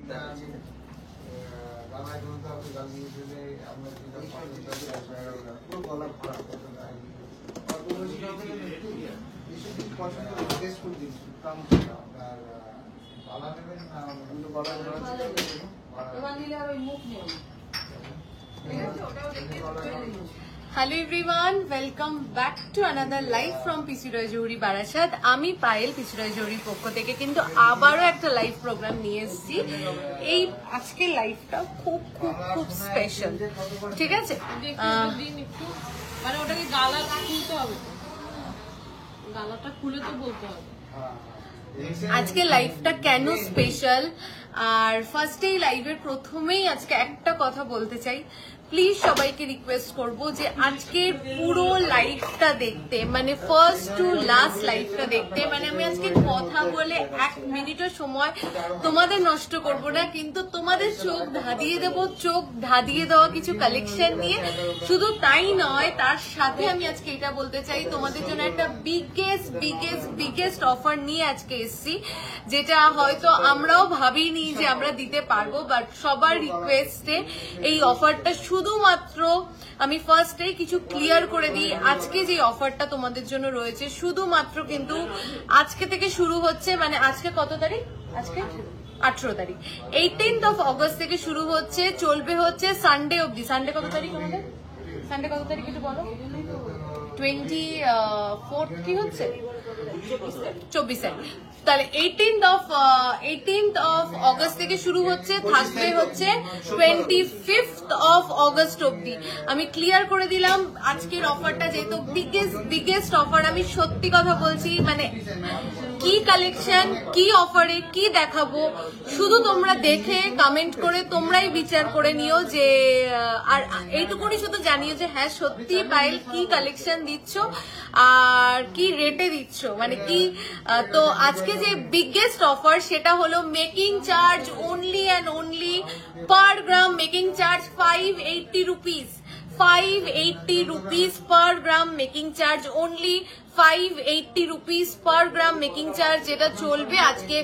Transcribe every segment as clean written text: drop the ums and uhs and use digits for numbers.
Hello everyone, welcome back to another live from PC Roy Johari Barashat. আমি Payel PC Roy Johari পক্ষ থেকে কিন্তু আবারও একটা লাইভ প্রোগ্রাম নিয়ে এসেছি। এই আজকের লাইভটা খুব খুব খুব স্পেশাল, ঠিক আছে? মানে ওটাকে গালা খুলতে হবে, গালাটা খুলে তো বলতে হবে। আজকে লাইভটা কেন স্পেশাল, আর ফার্স্টেই লাইভের প্রথমেই আজকে একটা কথা বলতে চাই। প্লিজ সবাইকে রিকোয়েস্ট করব যে আজকের পুরো লাইভটা দেখতে, মানে ফার্স্ট টু লাস্ট লাইভটা দেখতে। মানে আমি আজকে কথা বলে 1 মিনিটও সময় তোমাদের নষ্ট করব না, কিন্তু তোমাদের চোখ ধাঁধিয়ে দেবো, চোখ ধাঁধিয়ে দেওয়া কিছু কালেকশন নিয়ে। শুধু তাই নয়, তার সাথে আমি আজকে এটা বলতে চাই, তোমাদের জন্য একটা বিগেস্ট অফার নিয়ে আজকে এসেছি, যেটা হয়তো আমরাও ভাবিনি যে আমরা দিতে পারবো। বাট সবার রিকোয়েস্টে এই অফারটা শুধুমাত্র আমি ফার্স্টে কিছু ক্লিয়ার করে দিই। আজকে যে অফারটা তোমাদের জন্য রয়েছে শুধুমাত্র কিন্তু আজকে থেকে শুরু হচ্ছে। মানে আজকে কত তারিখ? আজকে 18 তারিখ। 18th of August থেকে শুরু হচ্ছে, চলবে হচ্ছে সানডে অবধি। সানডে কত তারিখ আমাদের? সানডে কত তারিখ একটু বলো। 24 কি হচ্ছে? 24 তারিখ। তাহলে 18th of August থেকে শুরু হচ্ছে, থাকবে হচ্ছে 25th of August অবধি। আমি ক্লিয়ার করে দিলাম আজকের অফারটা যেহেতু বিগেস্ট অফার। আমি সত্যি কথা বলছি, মানে কি কালেকশন, কি অফারে কি দেখাবো, শুধু তোমরা দেখে কমেন্ট করে তোমরাই বিচার করে নিও যে, আর এইটুকুনি শুধু জানিও যে হ্যাঁ সত্যি পায়েল কি কালেকশন দিচ্ছ আর কি রেটে দিচ্ছ, মানে কি। তো আজকে যে বিগেস্ট অফার সেটা হলো making charge only and only per gram making charge 580 rupees 580 rupees per gram making charge, only 580 rupees per gram making charge, যেটা চলবে আজকে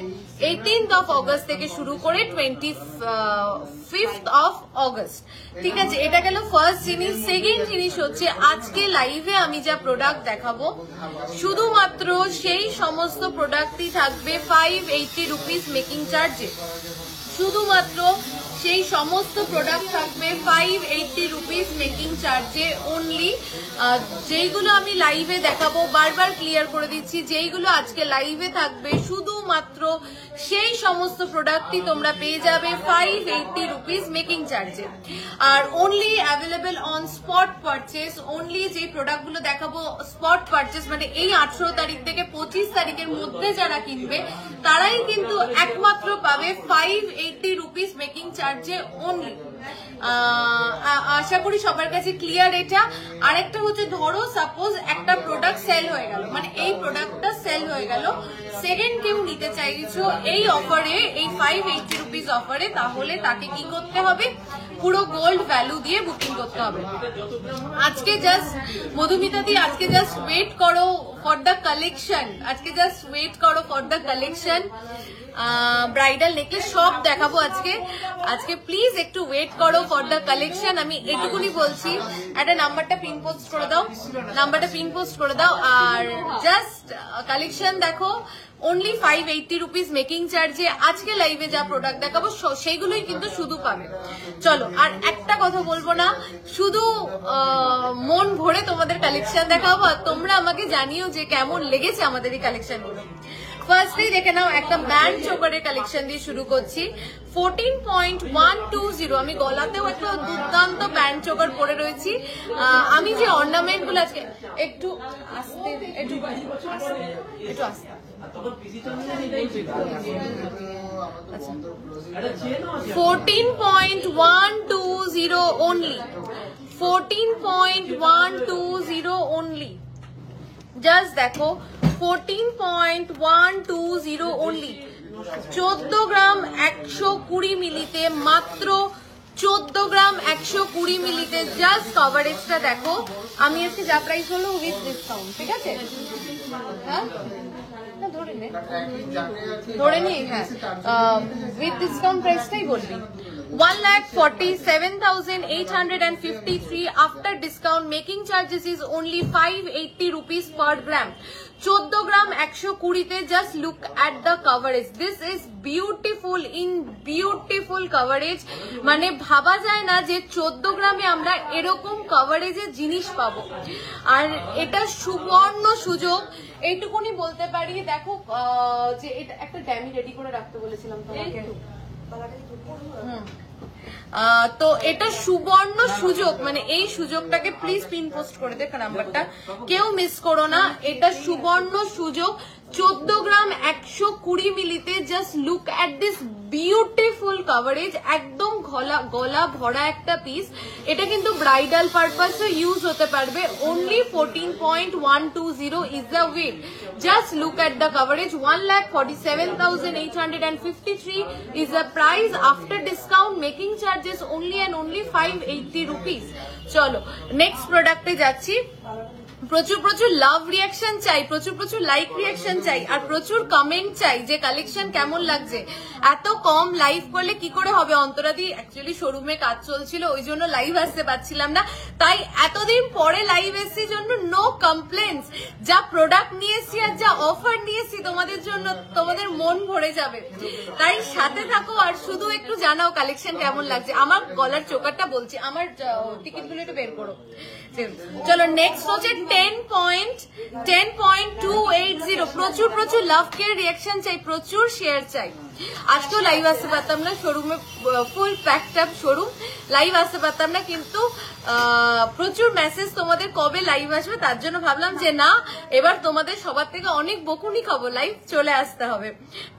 18th of August থেকে শুরু করে 25th of August। ঠিক আছে, এটা গেল ফার্স্ট জিনিস। সেকেন্ড জিনিস হচ্ছে আজকে লাইভে আমি যা প্রোডাক্ট দেখাবো শুধুমাত্র সেই সমস্ত প্রোডাক্টই থাকবে 580 rupees মেকিং চার্জে। শুধুমাত্র সেই সমস্ত প্রোডাক্ট থাকবে 580 rupees মেকিং চার্জে অনলি। যেইগুলো আমি লাইভে দেখাবো, বারবার ক্লিয়ার করে দিচ্ছি, যেইগুলো আজকে লাইভে থাকবে শুধুমাত্র সেই সমস্ত প্রোডাক্টই তোমরা পেয়ে যাবে 580 rupees মেকিং চার্জে। আর only available on spot purchase. Only যে প্রোডাক্টগুলো দেখাবো স্পট পারচেস, মানে এই 18 তারিখ থেকে 25 তারিখের মধ্যে যারা কিনবে তারাই কিন্তু একমাত্র পাবে 580 rupees মেকিং চার্জে অনলি। আশা করি সবার কাছে ক্লিয়ার এটা। আরেকটা হচ্ছে, ধরো সাপোজ একটা প্রোডাক্ট সেল হয়ে গেল, মানে এই প্রোডাক্টটা সেল হয়ে গেল, সেকেন্ড কেউ নিতে চাইছো এই অফারে, এই 580 rupees অফারে, তাহলে তাকে কি করতে হবে? পুরো গোল্ড ভ্যালু দিয়ে বুকিং করতে হবে। আজকে জাস্ট মধুমিতা দি, আজকে জাস্ট ওয়েট করো ফর দ্য কালেকশন, আজকে জাস্ট ওয়েট করো for the collection. Bridal necklace সব দেখাবো আজকে প্লিজ একটু ওয়েট করো ফর দ্য কালেকশন। আমি এটুকুনি বলছি, একটা নাম্বারটা পিন পোস্ট করে দাও, আর জাস্ট কালেকশন দেখো। অনলি 580 rupees মেকিং চার্জে আজকে লাইভে যা প্রোডাক্ট দেখাবো সেইগুলোই কিন্তু শুধু পাবে। চলো, আর একটা কথা বলবো না, শুধু মন ভরে তোমাদের কালেকশন দেখাবো, আর তোমরা আমাকে জানিও যে কেমন লেগেছে আমাদের এই কালেকশন গুলো। ফার্স্টলি দেখে নাও, একটা ব্যান্ড চোকারের কালেকশন দিয়ে শুরু করছি। 14.120, আমি গলাতেও একটা দুর্দান্ত ব্যান্ড চোকার পরে রয়েছি। আমি যে অর্নামেন্ট গুলো আজকে একটু আস্তে 14.120 only, 14.120 only, জাস্ট দেখো 14.120 only। 14 গ্রাম 120 মিলিতে, মাত্র 14 গ্রাম 120 মিলিতে। জাস্ট কভারেজটা দেখো। আমি আজকে যা প্রাইস হলো উইথ ডিসকাউন্ট, ঠিক আছে? হ্যাঁ, ধরে নে ধরে নি, হ্যাঁ উইথ ডিসকাউন্ট প্রাইসটাই বলবি। 1,47,853 after discount, making charges is only 580 rupees per gram. 14 গ্রাম 120-তে, just look at the coverage, this is beautiful in beautiful coverage. মানে ভাবা যায় না যে 14 গ্রামে আমরা এরকম কভারেজের জিনিস পাবো। আর এটা সুবর্ণ সুযোগ, এইটুকুনি বলতে পারি। দেখো যে এটা একটা ড্যামি রেডি করে রাখতে বলেছিলাম তোমাকে, তো এটা সুবর্ণ সুযোগ, মানে এই সুযোগটাকে প্লিজ পিন পোস্ট করে দেখো নাম্বারটা, কেউ মিস করো না। এটা সুবর্ণ সুযোগ, 14 গ্রাম 120 মিলিতে, just look at this beautiful coverage, একদম গলা ভরা একটা পিস। এটা কিন্তু ব্রাইডাল পারপাসে ইউজ হতে পারবে। Only 14.120 is the weight. Just look at the coverage. 1,47,853 is the price after discount, making charges only and only 580 rupees. চলো নেক্সট প্রোডাক্টে যাচ্ছি। প্রচুর প্রচুর লাভ রিয়াকশন চাই, প্রচুর প্রচুর লাইক রিয়াকশন চাই, আর প্রচুর কমেন্ট চাই যে কালেকশন কেমন লাগছে। এত কম লাইভ করলে কি করে হবে? অন্তরাদি অ্যাকচুয়ালি শোরুমে কাজ চলছিল, ওই জন্য লাইভ আসতে পারছিলাম না, তাই এতদিন পরে লাইভ এসছি জন্য নো কমপ্লেন্টস। যা প্রোডাক্ট নিয়ে এসছি আর যা অফার নিয়ে এসছি তোমাদের জন্য, তোমাদের মন ভরে যাবে। তাই সাথে থাকো আর শুধু একটু জানাও কালেকশন কেমন লাগছে। আমার গলার চোকারটা বলছি, আমার টিকিট গুলো একটু বের করো। চলো নেক্সট হচ্ছে 10.280। প্রচুর প্রচুর লাভ কেয়ার রিয়াকশন চাই, প্রচুর শেয়ার চাই। আজকেও লাইভ আসতে পারতাম না, শোরুমে ফুল প্যাকড আপ শোরুম, লাইভ আসতে পারতাম না, কিন্তু প্রচুর মেসেজ তোমাদের কবে লাইভ আসবে, তার জন্য ভাবলাম যে না, এবার তোমাদের সবার থেকে অনেক বকুনি খাবো, লাইভ চলে আসতে হবে।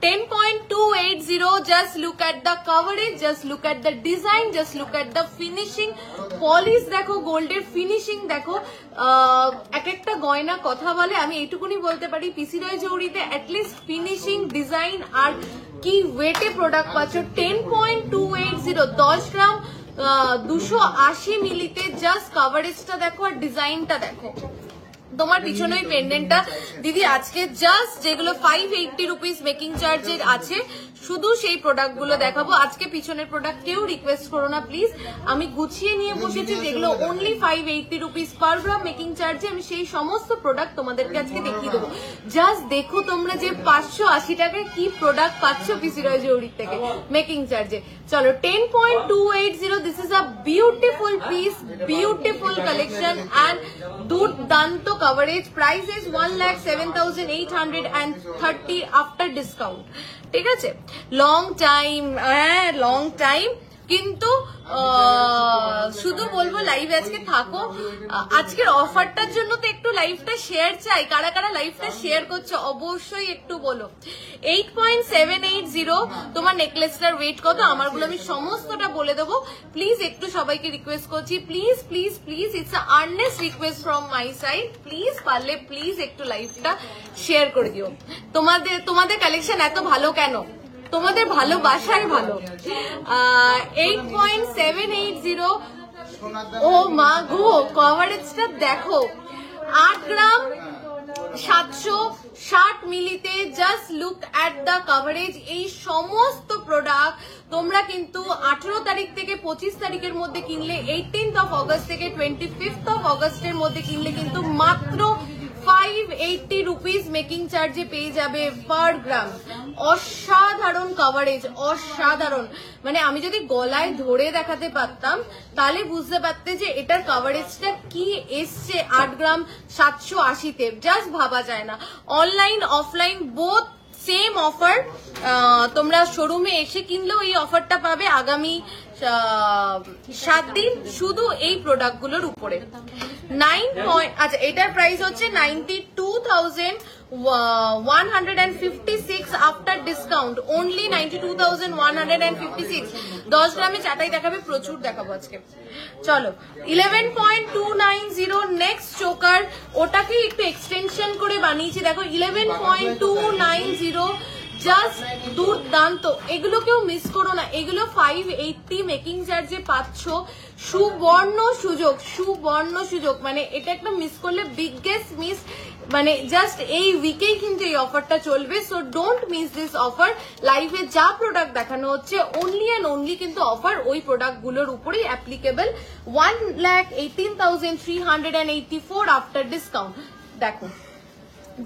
10.280, just look at the coverage, just look at the design, just look at the finishing. Polish দেখো, গোল্ডের ফিনিশিং দেখো। এক একটা গয়না কথা বলে, আমি এইটুকুনি বলতে পারি পিসি রয় জৌড়িতে অ্যাটলিস্ট ফিনিশিং, ডিজাইন আর কি ওয়েটে প্রোডাক্ট পাচ্ছ। 10.280, 10 গ্রাম 280 মিলিতে, জাস্ট কভারেজটা দেখো আর ডিজাইনটা দেখো। তোমার পিছনে ওই পেন্ডেন্টটা দিদি আজকে জাস্ট যেগুলো 580 রুপিস মেকিং চার্জের আছে, শুধু সেই প্রোডাক্ট গুলো দেখাবো আজকে। পিছনের প্রোডাক্ট কেউ রিকোয়েস্ট করো না প্লিজ, আমি গুছিয়ে নিয়ে বসেছি যেগুলো অনলি 580 রুপিস পার গ্রাম মেকিং চার্জে, আমি সেই সমস্ত প্রোডাক্ট তোমাদেরকে আজকে দেখিয়ে দেবো। জাস্ট দেখো তোমরা যে 580 টাকায় কি প্রোডাক্ট পাচ্ছ পিসি রয় জৌড়ির থেকে মেকিং চার্জে। চলো 10.280, this is a beautiful piece, beautiful collection and দুর্দান্ত কভারেজ। Price is 1,07,830 after discount. ঠিক আছে, লং টাইম, হ্যাঁ লং টাইম, কিন্তু শুধু বলবো লাইভ আজকে থাকো। আজকের অফারটার জন্য তো একটু লাইভটা শেয়ার চাই। কারা কারা লাইভটা শেয়ার করছো অবশ্যই একটু বলো। 8.780 তোমার নেকলেসটার ওয়েট কত, আমারগুলো আমি সমস্তটা বলে দেবো। প্লিজ একটু সবাইকে রিকোয়েস্ট করছি, please please please, it's a Ernst request from my side, please পারলে প্লিজ একটু লাইভটা শেয়ার করে দিও। তোমাদের কালেকশন এত ভালো কেন? তোমাদের ভালোবাসায় ভালো। 8.780, ও মা গো, কভারেজটা দেখো, 8 গ্রাম 760 মিলিতে, just look at the coverage. এই সমস্ত প্রোডাক্ট তোমরা কিন্তু 18 তারিখ থেকে 25 তারিখের মধ্যে কিনলে, 18th of August থেকে 25th of August এর মধ্যে কিনলে কিন্তু মাত্র 580 রুপিস মেকিং চার্জে পেয়ে যাবে পার গ্রাম। অসাধারণ কভারেজ, অসাধারণ। মানে আমি যদি গলায় ধরে দেখাতে পারতাম তাহলে বুঝতে পারতে যে এটার কভারেজটা কি এসছে 8 গ্রাম 780-তে, জাস্ট ভাবা যায় না। Online offline both same offer, তোমরা শোরুমে এসে কিনলেও এই অফারটা পাবে আগামী 7 দিন শুধু এই প্রোডাক্টগুলোর উপরে। 9 আচ্ছা, এটার প্রাইস হচ্ছে 92,156 আফটার ডিসকাউন্ট, অনলি 92,156। 10 গ্রামে চাটাই দেখাবে, প্রচুর দেখাবো আজকে। চলো 11.290 নেক্সট চোকার, ওটাকে একটু এক্সটেনশন করে বানিয়েছি দেখো। 11.290 জাস্ট দুর্দান্ত, এগুলো কেউ মিস করো না। এগুলো 580 মেকিং চার্জে পাচ্ছ, সুবর্ণ সুযোগ, সুবর্ণ সুযোগ। মানে এটা একটা মিস করলে বিগেস্ট মিস, মানে জাস্ট এই উইকেই কিন্তু এই অফারটা চলবে। So don't miss this offer. লাইভে যা প্রোডাক্ট দেখানো হচ্ছে অনলি অ্যান্ড অনলি কিন্তু অফার ওই প্রোডাক্ট গুলোর উপরেই অ্যাপ্লিকেবল। 1,18,384 after discount. দেখো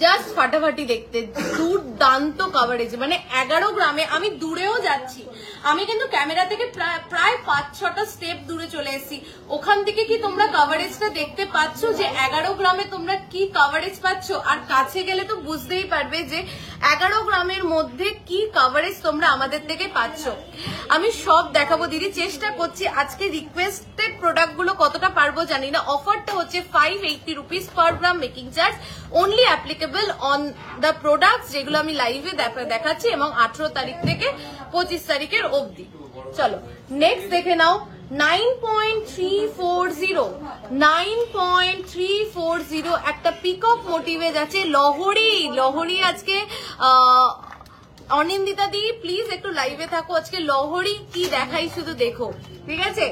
জাস্ট ফাটাফাটি দেখতে, দুর্দান্ত কভারেজ। মানে 11 গ্রামে, আমি দূরেও যাচ্ছি, আমি কিন্তু ক্যামেরা থেকে প্রায় 5-6টা স্টেপ দূরে চলে এসেছি। ওখান থেকে কি তোমরা কভারেজটা দেখতে পাচ্ছ যে 11 গ্রামে তোমরা কি কভারেজ পাচ্ছ? আর কাছে গেলে তো বুঝতেই পারবে যে 11 গ্রামের মধ্যে কি কভারেজ তোমরা আমাদের থেকে পাচ্ছ। আমি সব দেখাবো দিদি, চেষ্টা করছি। আজকে রিকোয়েস্টেড প্রোডাক্ট গুলো কতটা পারবো জানি না। অফারটা হচ্ছে 580 rupees per gram making charge, only applicable on the products যেগুলো আমি লাইভে দেখাচ্ছি, এবং 18 তারিখ থেকে 25 তারিখের অবধি। চলো নেক্সট দেখে নাও। 9.340, 9.340 একটা পিকক মোটিভে যাচ্ছে। লহরি আজকে অনিন্দিতা দি প্লিজ একটু লাইভে থাকো। আজকে লহরি কি দেখাই শুধু দেখো, ঠিক আছে?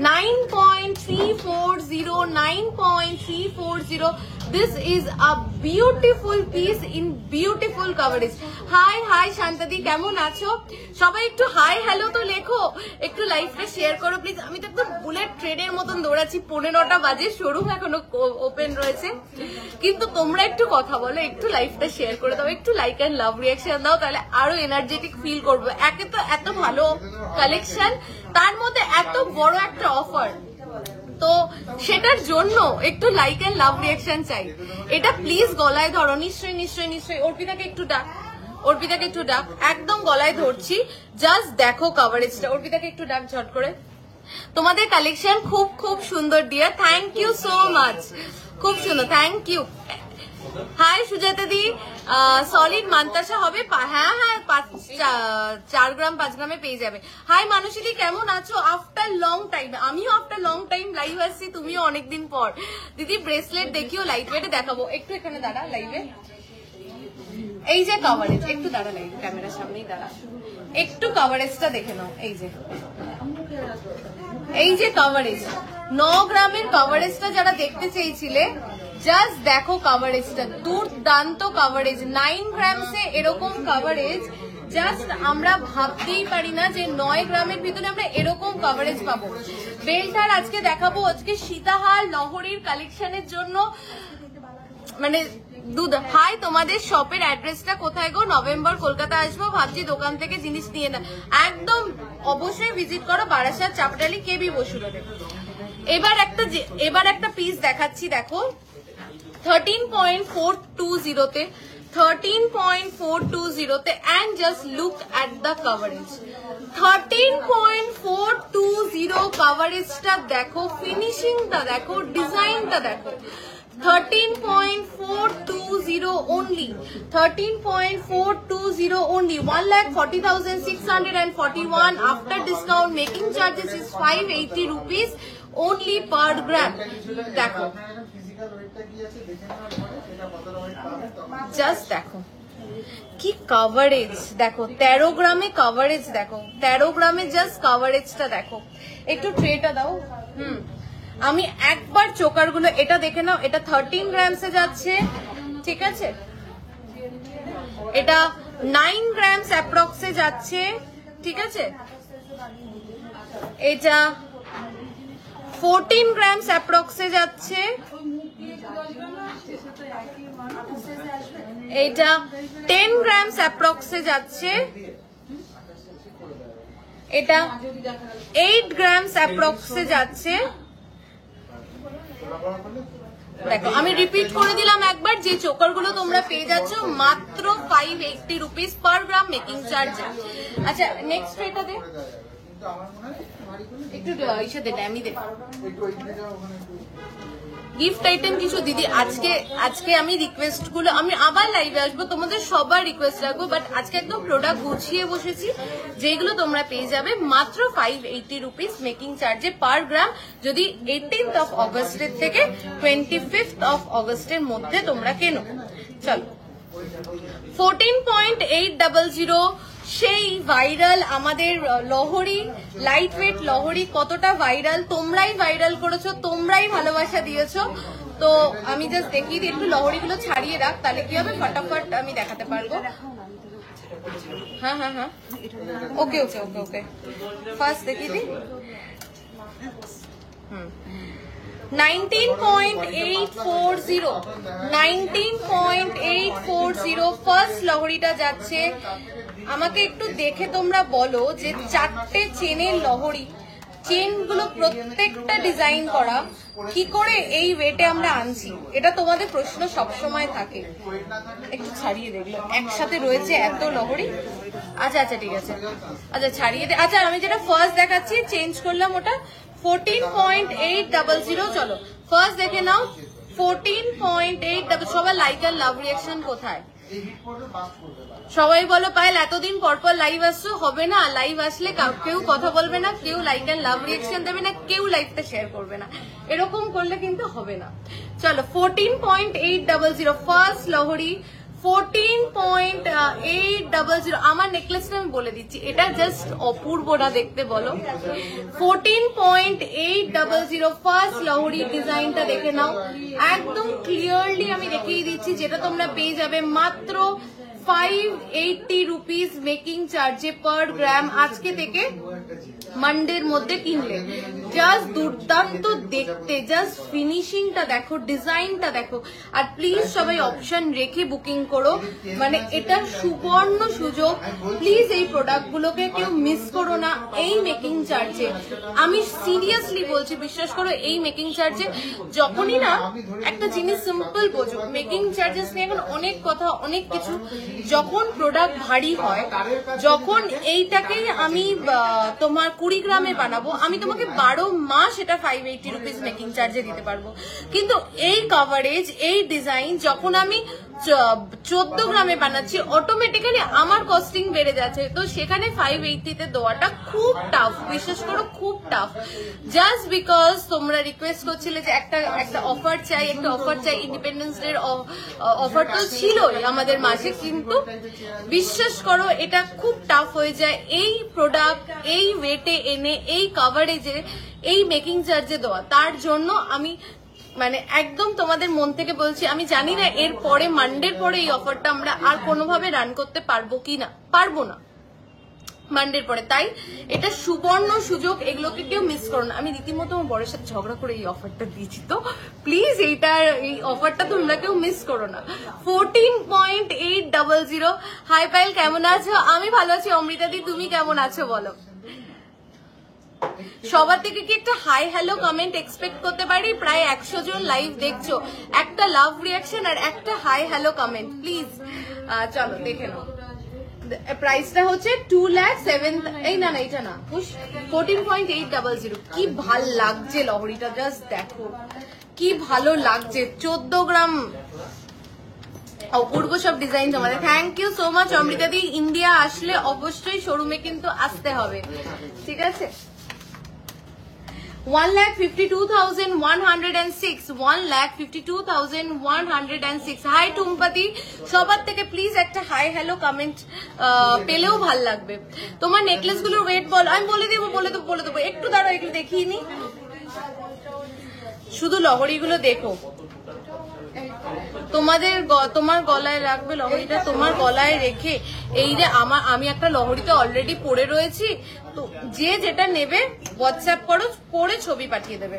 9.340, 9.340. This is a beautiful piece in beautiful coverage. Hi শান্তাদি, কেমন আছো? সবাই একটু হাই হ্যালো তো লেখো, একটু লাইভটা শেয়ার করো প্লিজ। আমি তো একদম বুলেট ট্রেনের মতন দৌড়াচ্ছি, 15টা বাজে, শোরুম এখনো ওপেন রয়েছে, কিন্তু তোমরা একটু কথা বলো, একটু লাইভটা শেয়ার করে দাও, একটু লাইক অ্যান্ড লাভ রিয়াকশন দাও, তাহলে আরো এনার্জেটিক ফিল করবো। একে তো এত ভালো কালেকশন, তার মধ্যে এত বড় একটা অফার, তো সেটার জন্য একটু লাইক এন্ড লাভ রিয়াকশন চাই। এটা প্লিজ গলায় ধরো, নিশ্চয়ই। অর্পিতাকে একটু ডাক, একদম গলায় ধরছি। জাস্ট দেখো কভারেজটা, অর্পিতাকে একটু ডাক ঝট করে। তোমাদের কালেকশন খুব সুন্দর dear, thank you so much, খুব সুন্দর, thank you. Hi Sujata di, solid মান্তাসা হবে, হ্যাঁ 4 গ্রাম 5 গ্রামে পেয়ে যাবে। হাই মানসী দি, কেমন আছো? আফটার লং টাইম, আমিও আফটার লং টাইম লাইভ আসছি, তুমিও অনেকদিন পর। দিদি ব্রেসলেট দেখিও, লাইট ওয়েটে দেখাবো, একটু এখানে দাঁড়া লাইভে। এই যে কভারেজ, একটু দাঁড়া লাইভ, ক্যামেরার সামনেই দাঁড়া, একটু কভারেজটা দেখে নাও। এই যে কভারেজ, 9 গ্রামের কভারেজটা যারা দেখতে চেয়েছিলে, জাস্ট দেখো কভারেজটা, দুর্দান্ত কভারেজ। 9 গ্রামসে এরকম কভারেজ জাস্ট আমরা ভাবতেই পারি না যে 9 গ্রামের ভিতরে আমরা এরকম কভারেজ পাবো। বেল্টার আজকে দেখাবো, আজকে সীতাহার লহরির কালেকশনের জন্য, মানে হাই, তোমাদের শপের অ্যাড্রেসটা কোথায় গো? নভেম্বর কলকাতা আসবো ভাবছি, দোকান থেকে জিনিস নিয়ে না, একদম অবশ্যই ভিজিট করো বারাসাত চাপটালি কেবি বসু রোডে। এবার একটা পিস দেখাচ্ছি, দেখো 13.420 তে, 13.420 তে, and just look at the coverage, 13.420 কভারেজটা দেখো, ফিনিশিংটা দেখো, ডিজাইনটা দেখো। 13.420 only, 13.420 only, 1,40,641 after discount, making charges is 580 rupees only per gram. দেখো জাস্ট দেখো কি কভারেজ, দেখো 13 গ্রামে কভারেজ, দেখো 13 গ্রামে জাস্ট কভারেজটা দেখো। একটু ট্রেটা দাও। আমি একবার চোকার গুলো এটা দেখে নাও, এটা 13 গ্রামসে যাচ্ছে, ঠিক আছে? এটা 9 গ্রামস অ্যাপ্রক্সে যাচ্ছে, ঠিক আছে? এটা 14 গ্রামস অ্যাপ্রক্সে যাচ্ছে, এটা 10 গ্রামস অ্যাপ্রক্সে যাচ্ছে, এটা 8 গ্রামস অ্যাপ্রক্সে যাচ্ছে। দেখো আমি রিপিট করে দিলাম একবার, যে চোকার গুলো তোমরা পেয়ে যাচ্ছ মাত্র 580 রুপিস পার গ্রাম মেকিং চার্জ। আচ্ছা নেক্সট এটা দে, একটু ইসে দে, ড্যামি দে, গিফট আইটেম কিছু দিদি। আজকে আমি রিকোয়েস্ট গুলো, আমি আবার লাইভে আসবো, তোমাদের সবার রিকোয়েস্ট রাখবো, বাট আজকে একদম প্রোডাক্ট গুছিয়ে বসেছি, যেগুলো তোমরা পেয়ে যাবে মাত্র 580 রুপিস মেকিং চার্জে পার গ্রাম, যদি 18th অফ অগস্টের থেকে 25th অফ অগস্টের মধ্যে তোমরা কেনো। চলো 14.800 সেই ভাইরাল আমাদের লহরি, লাইট ওয়েট লহরি কতটা ভাইরাল, তোমরাই ভাইরাল করেছো, তোমরাই ভালোবাসা দিয়েছো। তো আমি জাস্ট দেখিয়ে দিই, একটু লহরিগুলো ছাড়িয়ে রাখ, তাহলে কি হবে ফটাফট আমি দেখাতে পারবো। হ্যাঁ হ্যাঁ হ্যাঁ, ওকে ওকে ওকে ওকে, ফার্স্ট দেখিয়ে দিই। 19.840 ফার্স্ট লহরিটা যাচ্ছে। আমাকে একটু দেখে তোমরা বলো যে 4টে চেনের লহরি, চেনগুলো প্রত্যেকটা ডিজাইন করা, কি করে এই ওয়েটে আমরা আনছি, এটা তোমাদের প্রশ্ন সবসময় থাকে। একটু ছাড়িয়ে দেখলো, একসাথে রয়েছে এত লহরি। আচ্ছা আচ্ছা ঠিক আছে, আচ্ছা ছাড়িয়ে দে। আচ্ছা আমি যেটা ফার্স্ট দেখাচ্ছি চেঞ্জ করলাম, ওটা 14.800। চলো ফার্স্ট দেখে নাও 14.8। সবার লাইক আর লাভ রিয়াকশন কোথায়? সবাই বলো পায়েল এতদিন পরপর লাইভ আসছো, হবে না লাইভ আসলে কেউ কথা বলবে না, কেউ লাইক এন্ড লাভ রিয়াকশন দেবে না, কেউ লাইভটা শেয়ার করবে না, এরকম করলে কিন্তু হবে না। চলো 14.800 ফার্স্ট লহরি 14.800। আমার নেকলেসটা আমি বলে দিচ্ছি, এটা জাস্ট অপূর্ব না দেখতে, বলো 14.800 ফার্স্ট লহরি ডিজাইনটা দেখে নাও, একদম ক্লিয়ারলি আমি দেখিয়ে দিচ্ছি, যেটা তোমরা পেয়ে যাবে মাত্র 580 রুপিস মেকিং চার্জে পার গ্রাম আজকে থেকে মান্ডের মধ্যে কিনলে। জাস্ট দুর্দান্ত দেখতে, জাস্ট ফিনিশিংটা দেখো, ডিজাইনটা দেখো। আর প্লিজ সবাই অপশন রেখে বুকিং করো, মানে এটা সুবর্ণ সুযোগ। প্লিজ এই প্রোডাক্টগুলোকে কেউ মিস করো না এই মেকিং চার্জে। আমি সিরিয়াসলি বলছি, বিশ্বাস করো এই মেকিং চার্জে যখনই না একটা জিনিস সিম্পল বোঝো, মেকিং চার্জেস নিয়ে এখন অনেক কথা অনেক কিছু। যখন প্রোডাক্ট ভারী হয়, যখন এইটাকেই আমি তোমার 20 গ্রামে বানাবো, আমি তোমাকে 12 মাস এটা 580 রুপিস মেকিং চার্জে দিতে পারবো। কিন্তু এই কভারেজ, এই ডিজাইন যখন আমি 14 গ্রামে বানাচ্ছি, অটোমেটিক্যালি আমার কস্টিং বেড়ে যাচ্ছে। তো সেখানে 580 তে দেওয়াটা খুব টাফ, বিশ্বাস করো খুব টাফ। জাস্ট বিকজ তোমরা রিকোয়েস্ট করছিলে যে একটা অফার চাই, একটা অফার চাই, ইন্ডিপেন্ডেন্স ডে অফার তো ছিলই আমাদের মাঝে, কিন্তু বিশ্বাস করো এটা খুব টাফ হয়ে যায় এই প্রোডাক্ট এই ওয়েটে এনে, এই কভারেজে, এই মেকিং চার্জে দেওয়া। তার জন্য আমি মানে একদম তোমাদের মন থেকে বলছি, আমি জানি না এর পরে মানডের পরে এই অফারটা আমরা আর কোনোভাবে রান করতে পারবো কিনা, পারবো না মানডের পরে। তাই এটা সুবর্ণ সুযোগ, এগুলোকে কেউ মিস করো না। আমি রীতিমতো আমার বরের সাথে ঝগড়া করে এই অফারটা দিয়েছি, তো প্লিজ এই অফারটা তোমরা কেউ মিস করো না। 14.800। হাই পায়েল কেমন আছো? আমি ভালো আছি অমৃতা দি, তুমি কেমন আছো বলো? সবার থেকে কি একটা হাই হ্যালো কমেন্ট এক্সপেক্ট করতে পারি? প্রায় 100 জন লাইভ দেখছো, একটা লাভ রিয়াকশন আর একটা হাই হ্যালো কমেন্ট প্লিজ। চলো দেখে নাও, প্রাইসটা হচ্ছে 2,07,000। এই না না এটা না, 14.800। কি ভাল লাগছে লহরিটা, জাস্ট দেখো কি ভালো লাগছে। 14 গ্রাম, অপূর্ব সব ডিজাইন তোমাদের। Thank you so much Amrita di. India আসলে অবশ্যই শোরুমে কিন্তু আসতে হবে, ঠিক আছে? 1,52,106, 1,52,106। হাই টুম্পাতি, সবার থেকে প্লিজ একটা হাই হ্যালো কমেন্ট পেলেও ভাল লাগবে। তোমার নেকলেস গুলোর ওয়েট বল, আমি বলে দেবো একটু দাঁড়াও, এগুলো দেখিয়ে নি, শুধু লহরিগুলো দেখো। তোমার গলায় রাখবে লহরিটা, তোমার গলায় রেখে এই যে আমি একটা লহরিতে অলরেডি পরে রয়েছি, তো যে যেটা নেবে হোয়াটসঅ্যাপ করো, করে ছবি পাঠিয়ে দেবে।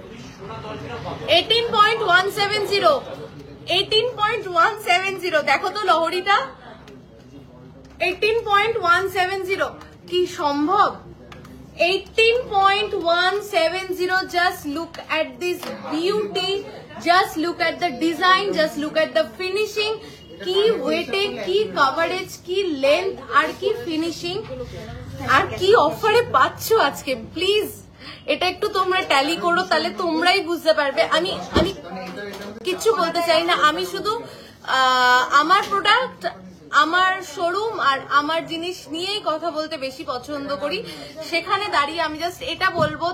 18.170, 18.170 দেখো তো লহরিটা, 18.170 কি সম্ভব? 18.170। just look at this beauty, just look at the design, just look at the finishing। কি ওয়েটে, কি কভারেজ, কি লেন্থ, আর কি ফিনিশিং, আর কি অফারে পাচ্ছ আজকে। প্লিজ এটা একটু তোমরা ট্যালি করো, তাহলে তোমরাই বুঝতে পারবে। আমি কিচ্ছু বলতে চাই না, আমি শুধু আমার প্রোডাক্ট আমার শোরুম আর আমার জিনিস নিয়েই কথা বলতে বেশি পছন্দ করি, সেখানে দাঁড়িয়ে আমি জাস্ট এটা বলবো,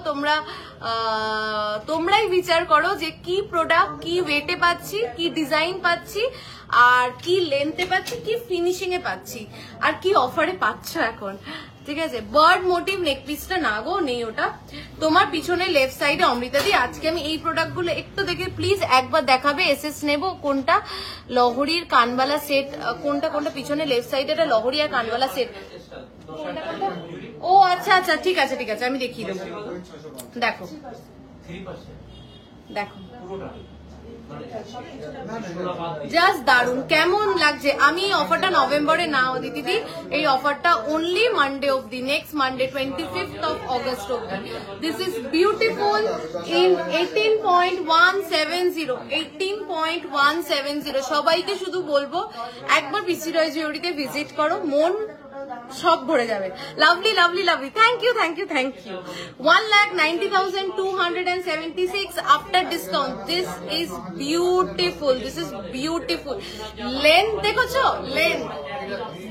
তোমরাই বিচার করো যে কি প্রোডাক্ট, কি ওয়েটে পাচ্ছি, কি ডিজাইন পাচ্ছি, আর কি লেন্থে পাচ্ছি, কি ফিনিশিং এ পাচ্ছি, আর কি অফারে পাচ্ছ এখন। ঠিক আছে, বার্ড মোটিভ নেকপিসটা না গো, নেই ওটা। তোমার পিছনে লেফট সাইডে অমৃতা দি, আজকে আমি এই প্রোডাক্ট গুলো একটু দেখে প্লিজ একবার দেখাবে। এসএস নেব কোনটা, লহরির কানবালা সেট, কোনটা কোনটা পিছনে লেফট সাইডে এটা লহরি আর কানবালা সেট। ও আচ্ছা আচ্ছা, ঠিক আছে ঠিক আছে, আমি দেখিয়ে দেবো। দেখো দেখো জাস্ট দারুন, কেমন লাগছে। আমি অফারটা নভেম্বরে না দিদি, এই অফারটা অনলি মানডে অব্দি, next Monday 25th of August অব্দি। This is beautiful in 18.170, 18.170। সবাইকে শুধু বলবো একবার পিসি রয় জুয়েলারিতে ভিজিট করো, মন সব ভরে যাবে। Lovely lovely lovely, thank you thank you thank you. 1,90,276 after discount. This is beautiful, this is beautiful. Length দেখেছো, লেন্থ,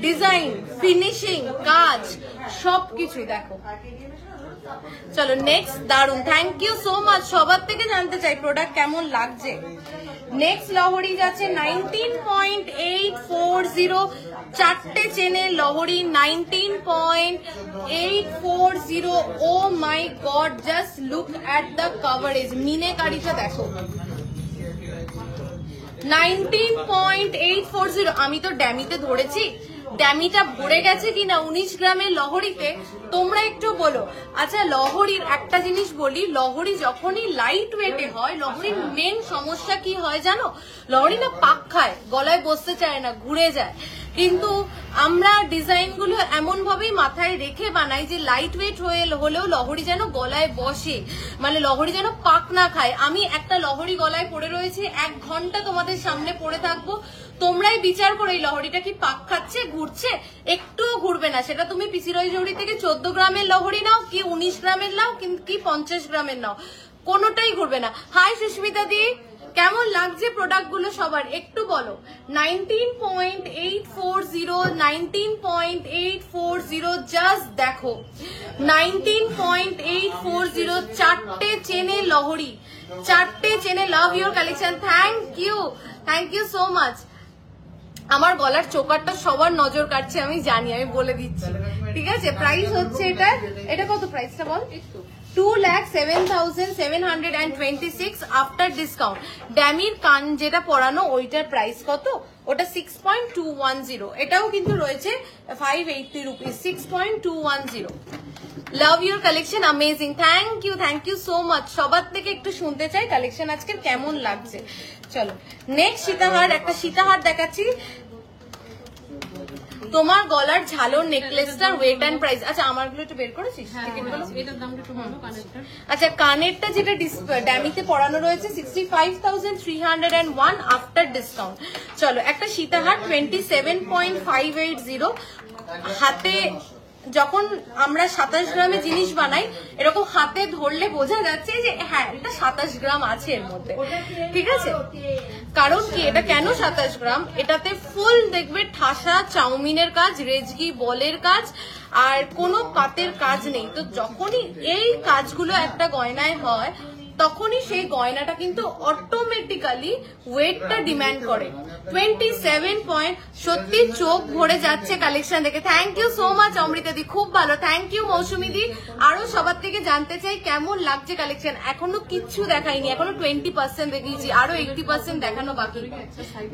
ডিজাইন, ফিনিশিং, কাজ সবকিছু দেখো। চলো নেক্সট, দারুন, থ্যাংক ইউ সো মাচ। সবার থেকে জানতে চাই প্রোডাক্ট কেমন লাগছে। নেক্সট লহরি যাচ্ছে 19.840, চারটে চেনে লহরি 19.840। Oh my god, just look at the coverage, মিনেকারিটা দেখো, 19.840। আমি তো ড্যামিতে ধরেছি, ড্যামিটা ভরে গেছে কিনা 19 গ্রামের লহরিতে, তোমরা একটু বলো। আচ্ছা, লহরির একটা জিনিস বলি, লহরি যখনই লাইট ওয়েটে হয়, লহরির মেন সমস্যা কি হয় জানো, লহরি না পাক খায়, গলায় বসতে চায় না, ঘুরে যায়। কিন্তু আমরা ডিজাইন গুলো এমন ভাবেই মাথায় রেখে বানাই যে লাইট ওয়েট হলেও লহরি যেন গলায় বসে, মানে লহরি যেন পাক না খায়। আমি একটা লহরি গলায় পড়ে রয়েছে, 1 ঘন্টা তোমাদের সামনে পড়ে থাকবো, তোমরাই বিচার করো এই লহরিটা কি পাক খাচ্ছে, ঘুরছে? একটুও ঘুরবে না। সেটা তুমি পিসি রয় জুয়েলারি থেকে 14 গ্রামের লহরি নাও, কি 19 গ্রামের নাও, কি 50 গ্রামের নাও, কোনোটাই ঘুরবে না। হাই সুস্মিতা দি, কেমন লাগছে প্রোডাক্ট গুলো সবার একটু বলো। 19.840, 19.840, জাস্ট দেখো 19.840, চারটে চেনে লহরি, চারটে চেনে। Love your collection, thank you so much. আমার গলার চোকারটা সবার নজর কাটছে, আমি জানি, আমি বলে দিচ্ছি, ঠিক আছে। প্রাইস হচ্ছে এটা কত, প্রাইসটা বল। 2,07,726 আফটার ডিসকাউন্ট। ড্যামির কান যেটা পরানো ওইটার প্রাইস কত, ওটা 6.210। এটাও কিন্তু রয়েছে 580 rupees, 6.210। Love your collection, amazing, thank you so much. সবার থেকে একটু শুনতে চাই কালেকশন আজকে কেমন লাগছে। চলো নেক্সট সীতাহার, একটা সীতাহার দেখাচ্ছি। তোমার গলার ঝালোর নেকলেসটার ওয়েট এন্ড প্রাইস, আচ্ছা আমারগুলো একটু বের করেছিস? আচ্ছা, কানেরটা যেটা ড্যামিতে পড়ানো রয়েছে 65,301 আফটার ডিসকাউন্ট। চলো একটা সীতাহার 27.580। হাতে যখন আমরা 27 গ্রামে জিনিস বানাই, এরকম হাতে ধরলে বোঝা যাচ্ছে যে হ্যাঁ এটা 27 গ্রাম আছে এর মধ্যে, ঠিক আছে। কারণ কি, এটা কেন 27 গ্রাম, এটাতে ফুল দেখবে ঠাসা চাউমিনের কাজ, রেজগি বলের কাজ, আর কোনো পাতের কাজ নেই। তো যখনই এই কাজগুলো একটা গয়নায় হয়, তখনই সেই গয়নাটা কিন্তু অটোমেটিক্যালি ওয়েটটা ডিমান্ড করে। 27 পয়েন্ট, সত্যি চোখ ভরে যাচ্ছে কালেকশন দেখে। Thank you so much Amrita দি, খুব ভালো, থ্যাংক ইউ মৌসুমী দি। আরো সবার থেকে জানতে চাই কেমন লাগছে কালেকশন। এখনো কিচ্ছু দেখাইনি, এখনো 20% দেখিয়েছি, আরো 80% দেখানো বাকি,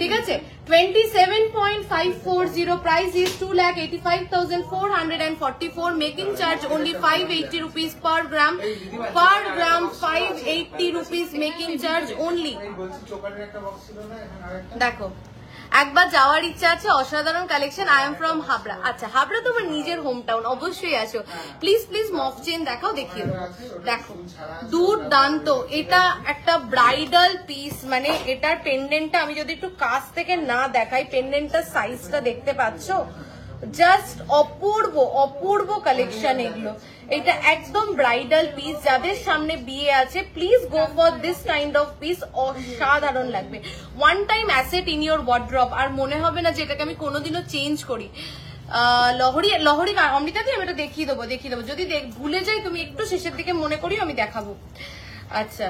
ঠিক আছে। 27.540, price is 2,85,444, making charge only 580 rupees per gram, 580 rupees making charge only. দেখো একবার যাওয়ার ইচ্ছা আছে, অসাধারণ collection. I am from Habra. আচ্ছা, হাবড়া তোমার নিজের হোম টাউন, অবশ্যই আসো। প্লিজ মফ চেন দেখাও, দেখিয়ে দেখো, দুর্দান্ত। এটা একটা ব্রাইডাল পিস, মানে এটার পেন্ডেন্টটা আমি যদি একটু কাছ থেকে না দেখাই, পেন্ডেন্টটার সাইজটা দেখতে পাচ্ছ, জাস্ট অপূর্ব অপূর্ব কালেকশন এগুলো। এটা একদম ব্রাইডাল পিস, যাদের সামনে বিয়ে আছে please go for this kind of piece, অসাধারণ লাগবে। One time asset in your wardrobe, আর মনে হবে না যে এটাকে আমি কোনোদিনও চেঞ্জ করি। লহরি অমৃতা দিয়ে আমি এটা দেখিয়ে দেবো যদি ভুলে যাই তুমি একটু শেষের দিকে মনে করি আমি দেখাবো। আচ্ছা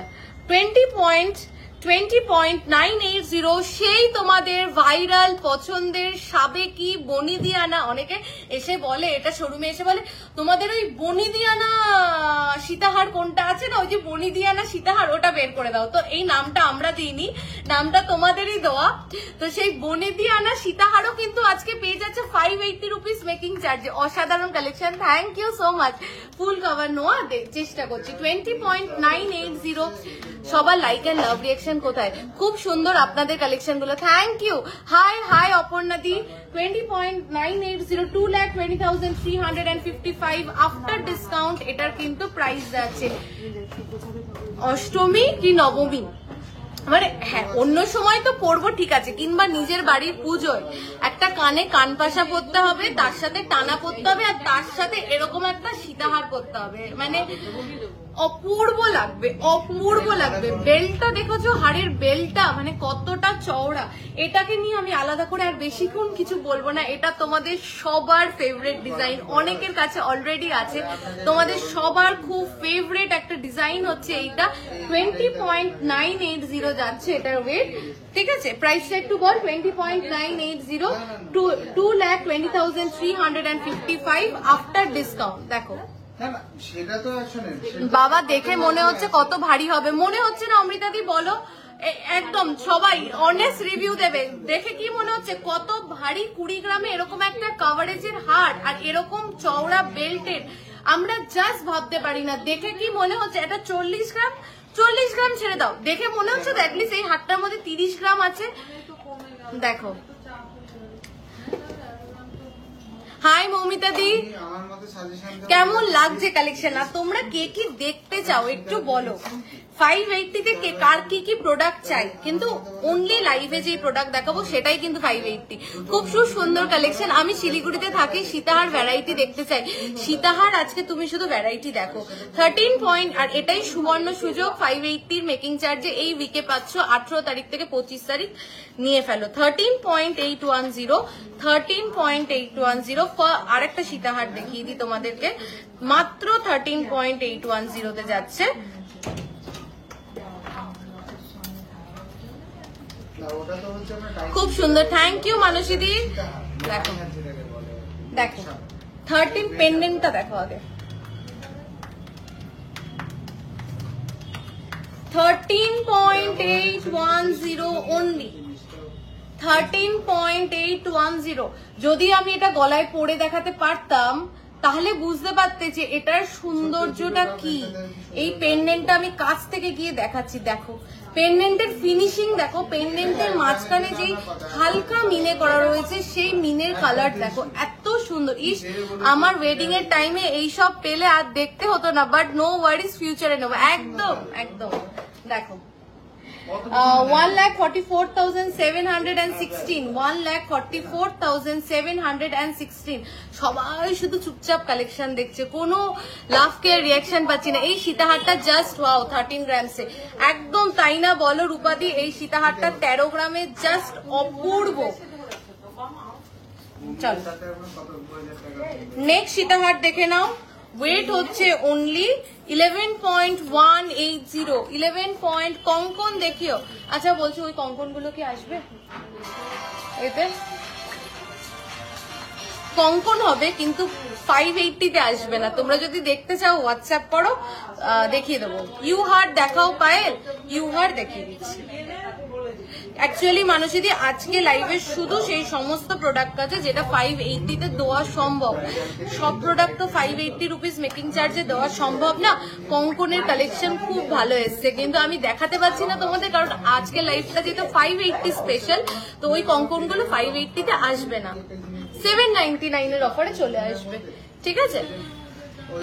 20.980 সেই তোমাদের ভাইরাল পছন্দের সাবেকি বনিদিয়ানা। অনেকে এসে বলে, এটা শোরুমে এসে বলে তোমাদের ওই বনিদিয়ানা সীতাহার কোনটা আছে না, ওই যে বনিদিয়ানা সীতাহার ওটা বের করে দাও। তো এই নামটা আমরা দিইনি, নামটা তোমাদেরই দেওয়া। তো সেই বনিদিয়ানা সীতাহারও কিন্তু আজকে পেয়ে যাচ্ছে 580 রুপিস মেকিং চার্জে। অসাধারণ collection, thank you so much. Full cover নোয়া চেষ্টা করছি। 20.980 সবার লাইক এন্ড লাভ রিয়াকশন কোথায়? খুব সুন্দর আপনাদের কালেকশন গুলো, থ্যাংক ইউ। হাই অপর্ণাদি। 20.980 2,20,355 আফটার ডিসকাউন্ট। এটার কিন্তু প্রাইস যাচ্ছে অষ্টমী কি নবমী, মানে হ্যাঁ অন্য সময় তো পরবো ঠিক আছে, কিংবা নিজের বাড়ির পুজোয় একটা কানে কানপাশা পরতে হবে, তার সাথে টানা পরতে হবে, আর তার সাথে এরকম একটা সীতাহার পরতে হবে, মানে অপূর্ব লাগবে অপূর্ব লাগবে। বেলটা দেখেছো, হাড়ের বেলটা মানে কতটা চওড়া। এটাকে নিয়ে আমি আলাদা করে আর বেশিক্ষণ কিছু বলবো না। এটা তোমাদের সবার ফেভারিট ডিজাইন, অনেকের কাছে অলরেডি আছে, তোমাদের সবার খুব ফেভারিট একটা ডিজাইন হচ্ছে এইটা। 20.980 যাচ্ছে এটার ওয়েট, ঠিক আছে? প্রাইসটা একটু বল। 20.980 2,20,355 আফটার ডিসকাউন্ট। দেখো বাবা, দেখে মনে হচ্ছে কত ভারী হবে, মনে হচ্ছে না অমৃতাদি? বলো একদম সবাই অনেস্ট রিভিউ দেবে। দেখে কি মনে হচ্ছে কত ভারী? 20 গ্রামে এরকম একটা কভারেজের হার আর এরকম চওড়া বেল্টের আমরা জাস্ট ভাবতে পারি না। দেখে কি মনে হচ্ছে এটা 40 গ্রাম? 40 গ্রাম ছেড়ে দাও, দেখে মনে হচ্ছে তো অ্যাটলিস্ট এই হারটার মধ্যে 30 গ্রাম আছে। দেখো। হাই মৌমিতা দি, কেমন লাগছে কালেকশন? আর তোমরা কে কি দেখতে চাও একটু বলো। 580 তে কার কি কি প্রোডাক্ট চাই, কিন্তু অনলি লাইভে যে প্রোডাক্ট দেখাবো সেটাই কিন্তু 580। খুব সুন্দর কালেকশন। আমি শিলিগুড়িতে থাকি, সীতাহার ভ্যারাইটি দেখতে চাই। সীতাহার আজকে তুমি শুধু ভ্যারাইটি দেখো। 13 পয়েন্ট, আর এটাই সুবর্ণ সুযোগ 580 মেকিং চার্জে এই উইকে পাচ্ছ। 18 তারিখ থেকে 25 তারিখ নিয়ে ফেলো। 13.810 13.810 আরেকটা সীতাহার দেখিয়ে দিই তোমাদেরকে, মাত্র 13.810 তে যাচ্ছে। খুব সুন্দর, থ্যাংক ইউ মানসী দি। দেখো দেখো 13 পেন্ডেন্টটা দেখো আগে। 13.810 অনলি, 13.810। যদি আমি এটা গলায় পরে দেখাতে পারতাম তাহলে বুঝতে পারতে যে এটার সৌন্দর্যটা কি। এই পেন্ডেন্টটা আমি কাছ থেকে গিয়ে দেখাচ্ছি, দেখো পেন্ডেন্টের ফিনিশিং দেখো, পেন্ডেন্টের মাঝখানে যেই হালকা মিনে করা রয়েছে সেই মিনের কালার দেখো, এত সুন্দর। ইস, আমার ওয়েডিং এর টাইমে এইসব পেলে আর দেখতে হতো না, বাট নো ওয়ারিজ, ফিউচারে নেবো একদম একদম। দেখো 1,44,716, 1,44,716। সবাই শুধু চুপচাপ কালেকশন দেখছে, কোনো লাভ কেয়ার রিয়াকশন পাচ্ছি না। এই সীতাহারটা জাস্ট ওয়াও, 13 গ্রামসে একদম, তাই না বলো রূপাদি? এই সীতাহারটা 13 গ্রামে জাস্ট অপূর্ব। চলো নেক্সট সীতাহার দেখে নাও। ওয়েট হচ্ছে অনলি 11.180, 11 পয়েন্ট। কঙ্কন দেখিও। আচ্ছা বলছো ওই কঙ্কন গুলো কি আসবে? এতে কঙ্কন হবে কিন্তু 580 তে আসবে না। তোমরা যদি দেখতে চাও হোয়াটসঅ্যাপ করো, দেখিয়ে দেবো। ইউ হার্ট দেখাও পায়েল, ইউ হার্ট দেখিয়ে দিচ্ছি। অ্যাকচুয়ালি মানুষদি আজকে লাইভে শুধু সেই সমস্ত প্রোডাক্ট আছে যেটা 580 তে দেওয়া সম্ভব। সব প্রোডাক্ট তো 580 রুপিস মেকিং চার্জে দেওয়া সম্ভব না। কঙ্কনের কালেকশন খুব ভালো এসছে, কিন্তু আমি দেখাতে পারছি না তোমাদের, কারণ আজকে লাইভটা যেহেতু 580 স্পেশাল, তো ওই কঙ্কন গুলো 580 তে আসবে না, 799 এর অফারে চলে আসবে, ঠিক আছে?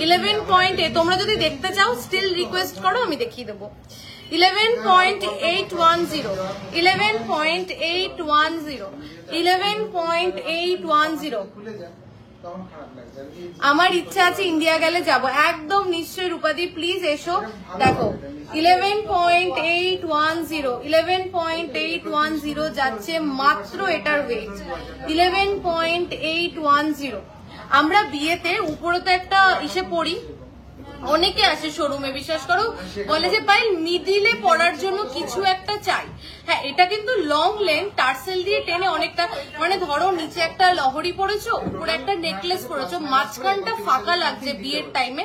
11 পয়েন্টে তোমরা যদি দেখতে চাও স্টিল রিকোয়েস্ট করো, আমি দেখিয়ে দেবো। 11.810, 11.810, 11.810। আমার ইচ্ছা আছে ইন্ডিয়া গেলে যাব, একদম নিশ্চয়ই রূপাদি প্লিজ এসো। দেখো 11.810, 11.810 যাচ্ছে মাত্র এটার ওয়েট 11.810। আমরা বিয়েতে উপরে তো একটা ইসে পড়ি, অনেকে আসে শোরুমে, বিশ্বাস করো বলে যে পাই মিডিলে পরার জন্য কিছু একটা চাই। হ্যাঁ, এটা কিন্তু লং লেন্থ টার্সেল দিয়ে টেনে অনেকটা, মানে ধরো নিচে একটা লহরি পরেছো, উপরে একটা নেকলেস পরেছো, মাঝখানটা ফাঁকা লাগছে বিয়ের টাইমে,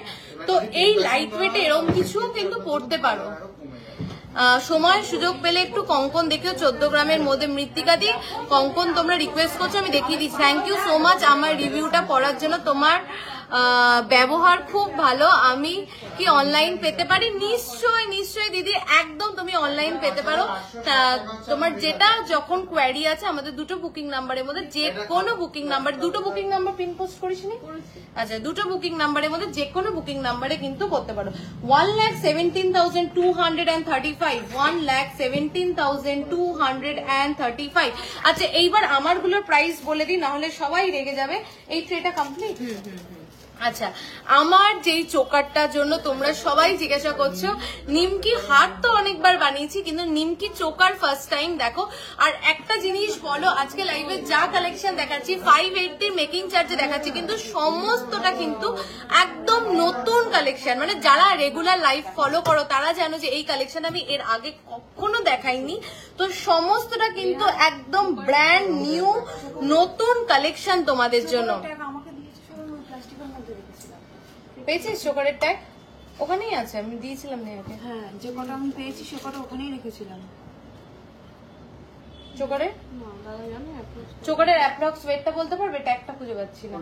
তো এই লাইট ওয়েটে এরকম কিছু কিন্তু পরতে পারো। সময় সুযোগ পেলে একটু কঙ্কন দেখিও 14 গ্রামের মধ্যে। মৃত্তিকা দি কঙ্কন তোমরা রিকোয়েস্ট করছো, আমি দেখিয়ে দিচ্ছি। থ্যাংক ইউ সো মাচ আমার রিভিউটা পড়ার জন্য। তোমার ব্যবহার খুব ভালো, আমি কি অনলাইন পেতে পারি? নিশ্চয় নিশ্চয় দিদি, একদম তুমি অনলাইন পেতে পারো। তোমার যেটা যখন কোয়ারি আছে আমাদের দুটো বুকিং নাম্বারের মধ্যে, যে কোনো বুকিং নাম্বার, দুটো বুকিং নাম্বার পিন পোস্ট করিস নি? আচ্ছা, দুটো বুকিং নাম্বারের মধ্যে যে কোনো বুকিং নাম্বারে কিন্তু করতে পারো। 1,17,235, 1,17,235। আচ্ছা, এইবার আমারগুলোর প্রাইস বলে দিই, না হলে সবাই রেগে যাবে। এই ট্রেটা কমপ্লিট। আচ্ছা, আমার যেই চোকারটার জন্য তোমরা সবাই জিজ্ঞাসা করছো, নিমকি হার তো অনেকবার বানিয়েছি, কিন্তু নিমকি চোকার ফার্স্ট টাইম দেখো। আর একটা জিনিস বলো, আজকে লাইভে যা কালেকশন দেখাচ্ছি 580 মেকিং চার্জে দেখাচ্ছি, কিন্তু সমস্তটা কিন্তু একদম নতুন কালেকশন। মানে যারা রেগুলার লাইভ ফলো করো তারা জানো যে এই কালেকশন আমি এর আগে কখনো দেখাইনি, তো সমস্তটা কিন্তু একদম ব্র্যান্ড নিউ নতুন কালেকশন তোমাদের জন্য। পেয়েছিস চোকারের ট্যাগ? ওখানেই আছে, আমি দিয়েছিলাম নেহাকে। হ্যাঁ, যে কটা আমি পেয়েছি সে কটা ওখানেই রেখেছিলাম। চোকারের চোকারের অ্যাপ্রক্স ওয়েটটা বলতে পারবে? ট্যাগটা খুঁজে পাচ্ছি না।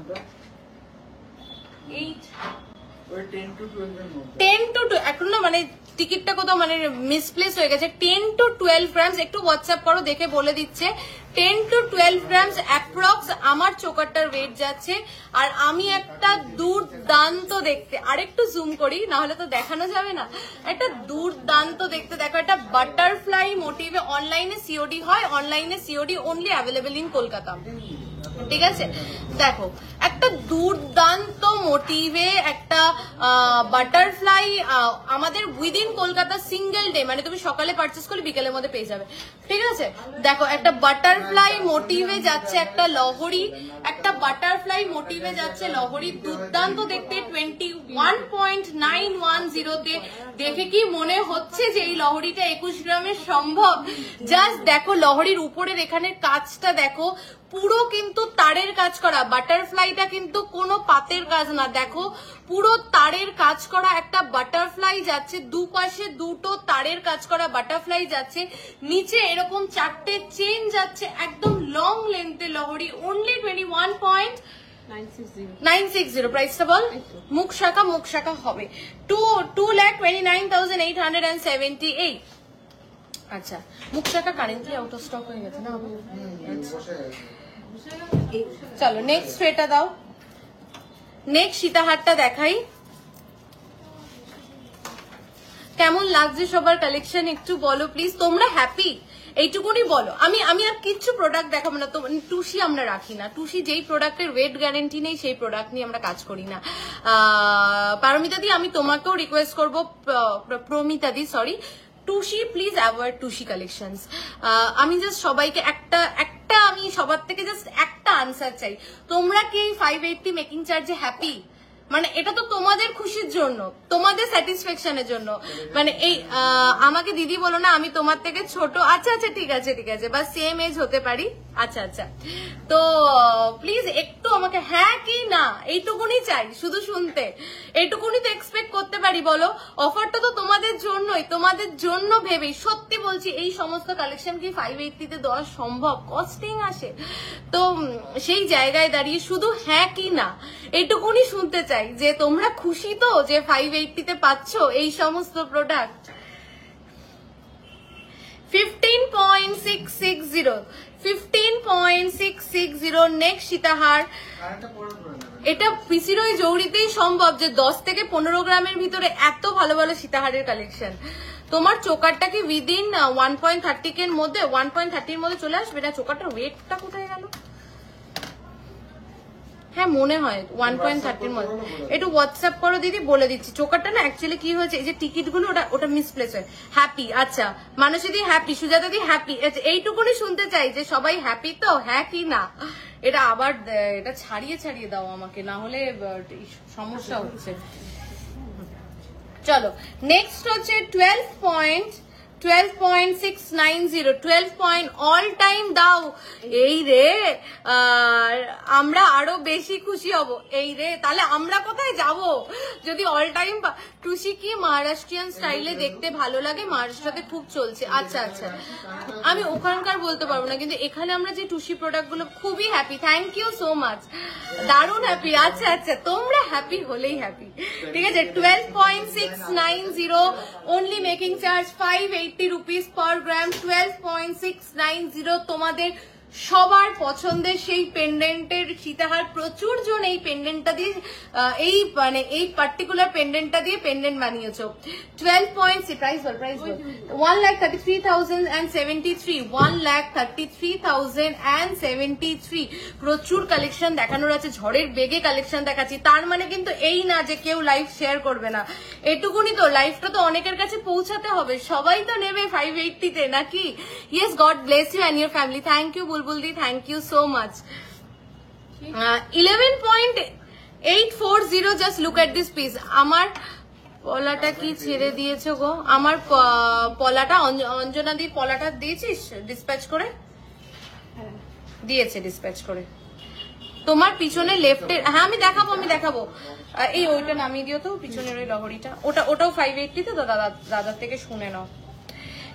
10 to 12 এখন না, মানে টিকিটটা কোথাও মানে মিসপ্লেস হয়ে গেছে। 10 to 12 গ্রামস, একটু হোয়াটসঅ্যাপ করো, দেখে বলে দিচ্ছে। 10 to 12 গ্রামস অ্যাপ্রক্স আমার চোকারটার ওয়েট যাচ্ছে। আর আমি একটা দুর্দান্ত দেখতে, আরেকটু জুম করি না হলে তো দেখানো যাবে না, একটা দুর্দান্ত দেখতে দেখো, একটা বাটারফ্লাই মোটিভে অনলাইনে সিওডি হয়, অনলাইনে COD only available in Kolkata. ঠিক আছে, দেখো একটা দুর্দান্ত মোটিভে একটা বাটারফ্লাই আমাদের উইদিন কলকাতা সিঙ্গেল ডে, মানে তুমি সকালে পারচেস করলে বিকেলের মধ্যে পেয়ে যাবে। ঠিক আছে, দেখো একটা বাটারফ্লাই মোটিভে যাচ্ছে একটা লহরি, একটা বাটারফ্লাই মোটিভে যাচ্ছে লহরি, দুর্দান্ত দেখতে। 21.910 তে দেখে কি মনে হচ্ছে যে এই লহরিটা 21 গ্রামের সম্ভব? জাস্ট দেখো লহরির উপরের এখানের কাজটা দেখো, পুরো কিন্তু তারের কাজ করা। বাটারফ্লাইটা কিন্তু কোনো পাতের কাজ না, দেখো পুরো তারের কাজ করা একটা বাটারফ্লাই যাচ্ছে, দুপাশে দুটো তারের কাজ করা বাটারফ্লাই যাচ্ছে, নিচে এরকম 4টে চেন যাচ্ছে, একদম লং লেন্থে লহরি। অনলি 21.960 প্রাইসটা বল। মুখ শাখা হবে 2,29,878। আচ্ছা, মুখ শাখা কারেন্টলি আউট অফ স্টক হয়ে গেছে না? চলো নেক্সট এটা দাও, নেক্সট সীতাহারটা দেখাই। কেমন লাগছে সবার কালেকশন একটু বলো প্লিজ। তোমরা হ্যাপি এইটুকুনি বলো। আমি আর কিচ্ছু প্রোডাক্ট দেখাবো না। তো টুসি আমরা রাখি না, টুসি যেই প্রোডাক্টের ওয়েট গ্যারেন্টি নেই সেই প্রোডাক্ট নিয়ে আমরা কাজ করি না। পারমিতা দি, আমি তোমাকেও রিকোয়েস্ট করবো, প্রমিতা দি sorry, Tusi please avoid Tusi collections. আমি জাস্ট সবাইকে একটা আমি সবার থেকে জাস্ট একটা আনসার চাই, তোমরা কি 580 মেকিং চার্জে হ্যাপি? মানে এটা তো তোমাদের খুশির জন্য, তোমাদের স্যাটিসফ্যাকশনের জন্য। মানে এই আমাকে দিদি বলো না, আমি তোমার থেকে ছোট। আচ্ছা আচ্ছা, ঠিক আছে ঠিক আছে, বা সেম এজ হতে পারি। আচ্ছা আচ্ছা, তো প্লিজ একটু আমাকে হ্যাঁ কি না এইটুকুনি চাই, শুধু শুনতে এইটুকুনি তো এক্সপেক্ট করতে পারি। বলো, অফারটা তো তোমাদের জন্যই, তোমাদের জন্য ভেবেই। সত্যি বলছি, এই সমস্ত কালেকশন কি 580 দেওয়া সম্ভব? কস্টিং আসে তো, সেই জায়গায় দাঁড়িয়ে শুধু হ্যাঁ কি না এইটুকুনি শুনতে চাই, যে তোমরা খুশি তো যে 580 পাচ্ছ এই সমস্ত প্রোডাক্ট। 15.660 নেক্সট সীতাহার। এটা পিসির ওই জৌড়িতেই সম্ভব যে 10 থেকে 15 গ্রামের ভিতরে এত ভালো ভালো সীতাহারের কালেকশন। তোমার চোকারটা কি উইদিন 1.30 এর মধ্যে 1.30 এর মধ্যে চলে আসবে না? চোকারটার ওয়েটটা কোথায় গেল? হ্যাঁ মনে হয় 1.30 এর মধ্যে। একটু হোয়াটসঅ্যাপ করো দিদি, বলে দিচ্ছি। চোকারটা না অ্যাকচুয়ালি কি হয়েছে, এই যে টিকিট গুলো ওটা মিসপ্লেস হয়। হ্যাপি, আচ্ছা মানুষ দি হ্যাপি, সুজাতা দি হ্যাপি, এইটুকুনি শুনতে চাই যে সবাই হ্যাপি তো, হ্যাঁ কি না? এটা আবার এটা ছাড়িয়ে ছাড়িয়ে দাও আমাকে, না হলে সমস্যা হচ্ছে। চলো নেক্সট হচ্ছে 12.690 অল টাইম দাও। এই রে আমরা আরো বেশি খুশি হব। এই রে তাহলে আমরা কোথায় যাব যদি অল টাইম। টুসি কি মহারাষ্ট্রিয়ান স্টাইলে দেখতে ভালো লাগে, মহারাষ্ট্রতে খুব চলছে। আচ্ছা আচ্ছা, আমি ওখানকার বলতে পারবো না, কিন্তু এখানে আমরা যে টুসি প্রোডাক্ট গুলো খুবই happy. Thank you so much, দারুণ হ্যাপি। আচ্ছা আচ্ছা, তোমরা হ্যাপি হলেই হ্যাপি। ঠিক আছে, 12.690 only making charge 580 rupees per gram. 12.690 তোমাদের সবার পছন্দের সেই পেন্ডেন্টের সীতাহার। প্রচুর জন এই পেন্ডেন্টটা দিয়ে এই পার্টিকুলার পেন্ডেন্টটা দিয়ে পেন্ডেন্ট বানিয়েছো। 12. প্রাইস বল 1,33,073, 1,33,073। প্রচুর কালেকশন দেখানোর আছে, ঝড়ের বেগে কালেকশন দেখাচ্ছি। তার মানে কিন্তু এই না যে কেউ লাইভ শেয়ার করবে না, এটুকুনি তো। লাইভটা তো অনেকের কাছে পৌঁছাতে হবে, সবাই তো নেবে 580-তে নাকি? Yes, god bless you and your family. Thank you বুলবুলদি, thank you so much. 11.840, just look at this piece. আমার পলাটা কি ছেড়ে দিয়েছো গো? আমার পলাটা অঞ্জনাদির পলাটা দিয়েছিস ডিসপ্যাচ করে? দিয়েছে ডিসপ্যাচ করে। তোমার পিছনে লেফটের, হ্যাঁ আমি দেখাবো। এই ওইটা নামিয়ে দিও তো, পিছনের ওই লহরিটা, ওটাও 580 তো। দাদার থেকে শুনে নাও।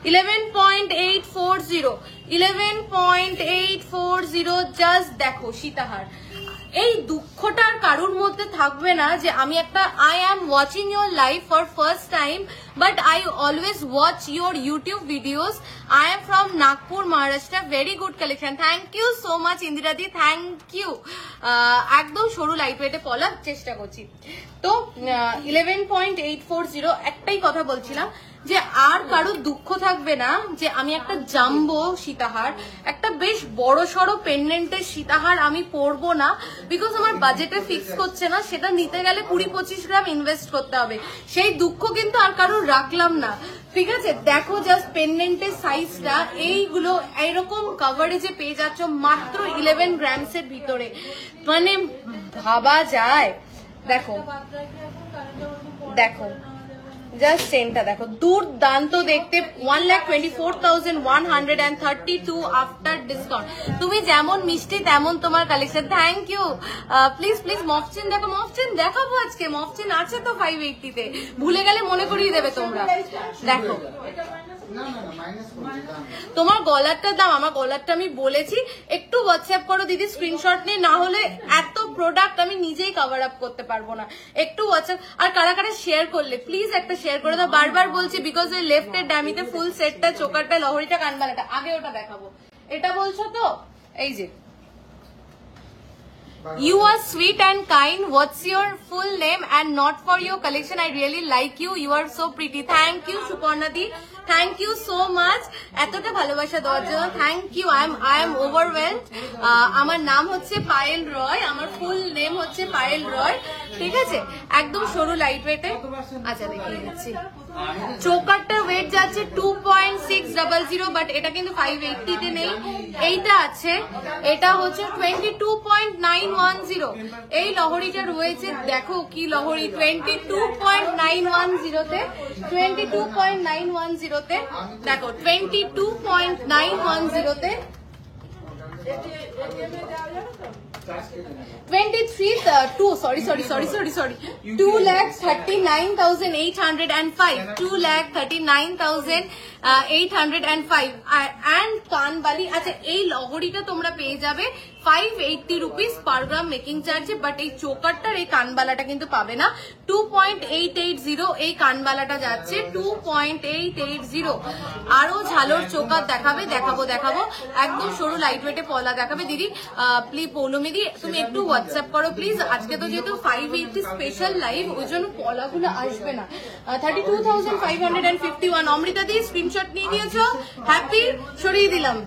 11.840, জাস্ট দেখো সীতাহার। এই দুঃখটার কারুর মধ্যে থাকবে না যে আমি একটা, I am watching your live for first time, but I always watch your YouTube videos. I am from Nagpur, Maharashtra. Very good collection, thank you so much ইন্দিরাদি, থ্যাংক ইউ। একদম সরু লাইট ওয়েটে পলার চেষ্টা করছি তো। 11.840, একটাই কথা বলছিলাম যে আর কারোর দুঃখ থাকবে না যে আমি একটা জাম্বো সীতাহার, একটা বেশ বড় সড়ো পেন্ডেন্টের সীতাহার আমি পরবো না, বিকজ আমার বাজেটে ফিক্স করছে না। সেটা নিতে গেলে 20-25 গ্রাম ইনভেস্ট করতে হবে, সেই দুঃখ কিন্তু আর কারোর রাখলাম না। ঠিক আছে, দেখো জাস্ট পেন্ডেন্টের সাইজটা, এইগুলো এরকম কভারেজে পেয়ে যাচ্ছ মাত্র 11 গ্রামসের ভিতরে, মানে ভাবা যায়। দেখো জাস্ট চেনটা দেখো, দুর্দান্ত দেখতে। 1,24,132 আফটার ডিসকাউন্ট। তুমি যেমন মিষ্টি তেমন তোমার কালেকশন। Thank you. প্লিজ মফচিন দেখো, মফচিন দেখাবো আজকে। মফচিন আছে তো 580-তে, ভুলে গেলে মনে করিয়ে দেবে তোমরা। দেখো তোমার গলারটার দাম, আমার গলারটা আমি বলেছি। একটু হোয়াটসঅ্যাপ করো দিদি, স্ক্রিনশট নিয়ে, না হলে এত প্রোডাক্ট আমি নিজেই কভার আপ করতে পারবো না। একটু হোয়াটসঅ্যাপ, আর কারা শেয়ার করলে প্লিজ একটা শেয়ার করে দাও। বারবার বলছি, বিকজ ওই লেফটের ড্যামিতে ফুল সেটটা, চোকারটা, লহরিটা, কানবালাটা, আগে ওটা দেখাবো। এটা বলছো তো? এই যে You are sweet and kind. What's your full name? And not for your collection, I really like you. You are so pretty. Thank you, Suparna di. Thank you so much. এতটা ভালোবাসা দেওয়ার জন্য thank you. I am overwhelmed. আমার নাম হচ্ছে পায়েল রয়, আমার full name হচ্ছে পায়েল রয়। ঠিক আছে, একদম সরু লাইট ওয়েটে। আচ্ছা দেখিয়ে দিচ্ছি। চোকারটার ওয়েট যাচ্ছে 2.600, বাট এটা কিন্তু 580-তে নেই। এইটা আছে, এটা হচ্ছে 22.910। এই লহরিটা রয়েছে, দেখো কি লহরি, 22.910-তে, 22.910-তে দেখো, 22.910-তে 2,39,805, 2,39,805 and কানবালি। আচ্ছা এই লহরিটা তোমরা পেয়ে যাবে 580 রুপিস পার গ্রাম মেকিং চার্জে। বাট এই চোকারটার এই কানবালাটা কিন্তু পাবে না। 2.880 এই কানবালাটা যাচ্ছে 2.880। আরো ঝালোর চোকার দেখাবো একদম সরু লাইট ওয়েটে পলা দেখাবে। দিদি প্লিজ পৌলমি দি তুমি একটু হোয়াটসঅ্যাপ করো প্লিজ। আজকে তো যেহেতু 580 স্পেশাল লাইভ, ওই জন্য পলাগুলো আসবে না। 32,551। অমৃতা দি স্ক্রিনশট নিয়ে নিয়েছো, হ্যাপি, সরিয়ে দিলাম।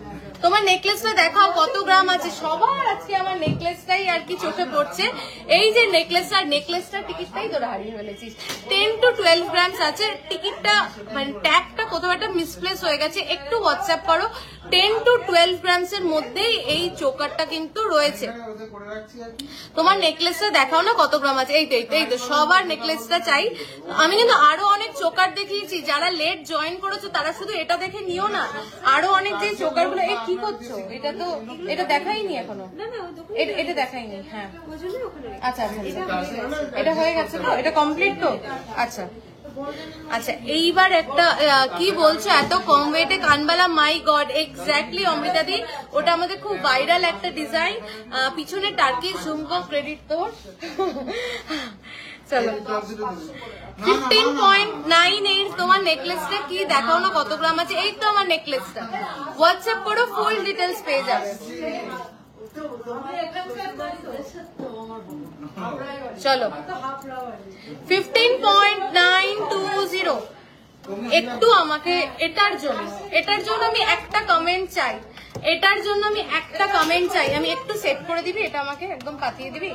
তোমার নেকলেসটা দেখাও কত গ্রাম আছে। সবার আজকে আমার নেকলেসটাই আর কি চোখে পড়ছে। এই যে নেকলেসটা টিকিটটাই তোরা হারিয়ে ফেলেছিস। 10 to 12 গ্রামস আছে। টিকিটটা মানে ট্যাগটা কোথাও একটা মিসপ্লেস হয়ে গেছে, একটু হোয়াটসঅ্যাপ করো। 10 to 12 গ্রামস এর মধ্যেই এই চোকারটা কিন্তু রয়েছে। তোমার নেকলেসটা দেখাও না কত গ্রাম আছে। এই তো সবার নেকলেসটা চাই। আমি কিন্তু আরো অনেক চোকার দেখিয়েছি, যারা লেট জয়েন করেছো তারা শুধু এটা দেখে নিও না, আরো অনেক যে চোকারগুলো। কি করছো? এটা দেখাইনি এখনো, এটা দেখাইনি। হ্যাঁ আচ্ছা, এটা হয়ে গেছে তো, এটা কমপ্লিট তো। আচ্ছা, এইবার একটা কি বলছো এত কম ওয়েটে কানবালা, মাই গড এক্স্যাক্টলি অমৃতা দি, ওটা আমাদের খুব ভাইরাল একটা ডিজাইন। পিছনে টার্কিশ ঝুমকো, ক্রেডিট তোর। চলো 15.98 তোমার নেকলেসটা কি দেখাও না কত গ্রাম আছে। এই তো আমার নেকলেসটা, হোয়াটসঅ্যাপ করো, ফুল ডিটেলস পেয়ে যাবে। চলো 15.920। একটু আমাকে এটার জন্য আমি একটা কমেন্ট চাই, আমি একটু সেট করে দিবি, এটা আমাকে একদম পাতিয়ে দিবি।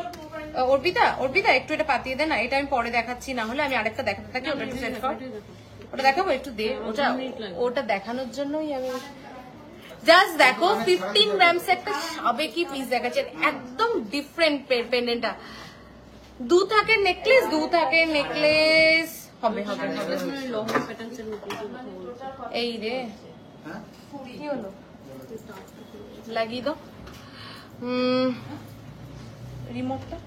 অর্পিতা একটু এটা পাতিয়ে দে না, এটা আমি পরে দেখাচ্ছি, না হলে আমি আরেকটা দেখাতে থাকি। ওটা একটু সেট কর, ওটা দেখাবো, একটু দে। ওটা দেখানোর জন্যই আমি জাস্ট দেখো 15 গ্রামস একটা সাবেকি পিস দেখাচ্ছে, একদম ডিফারেন্ট পেন্ডেন্টটা। দু থাকের নেকলেস হবে। এই রে কি হলো, লাগিয়ে দাও রিমোটটা।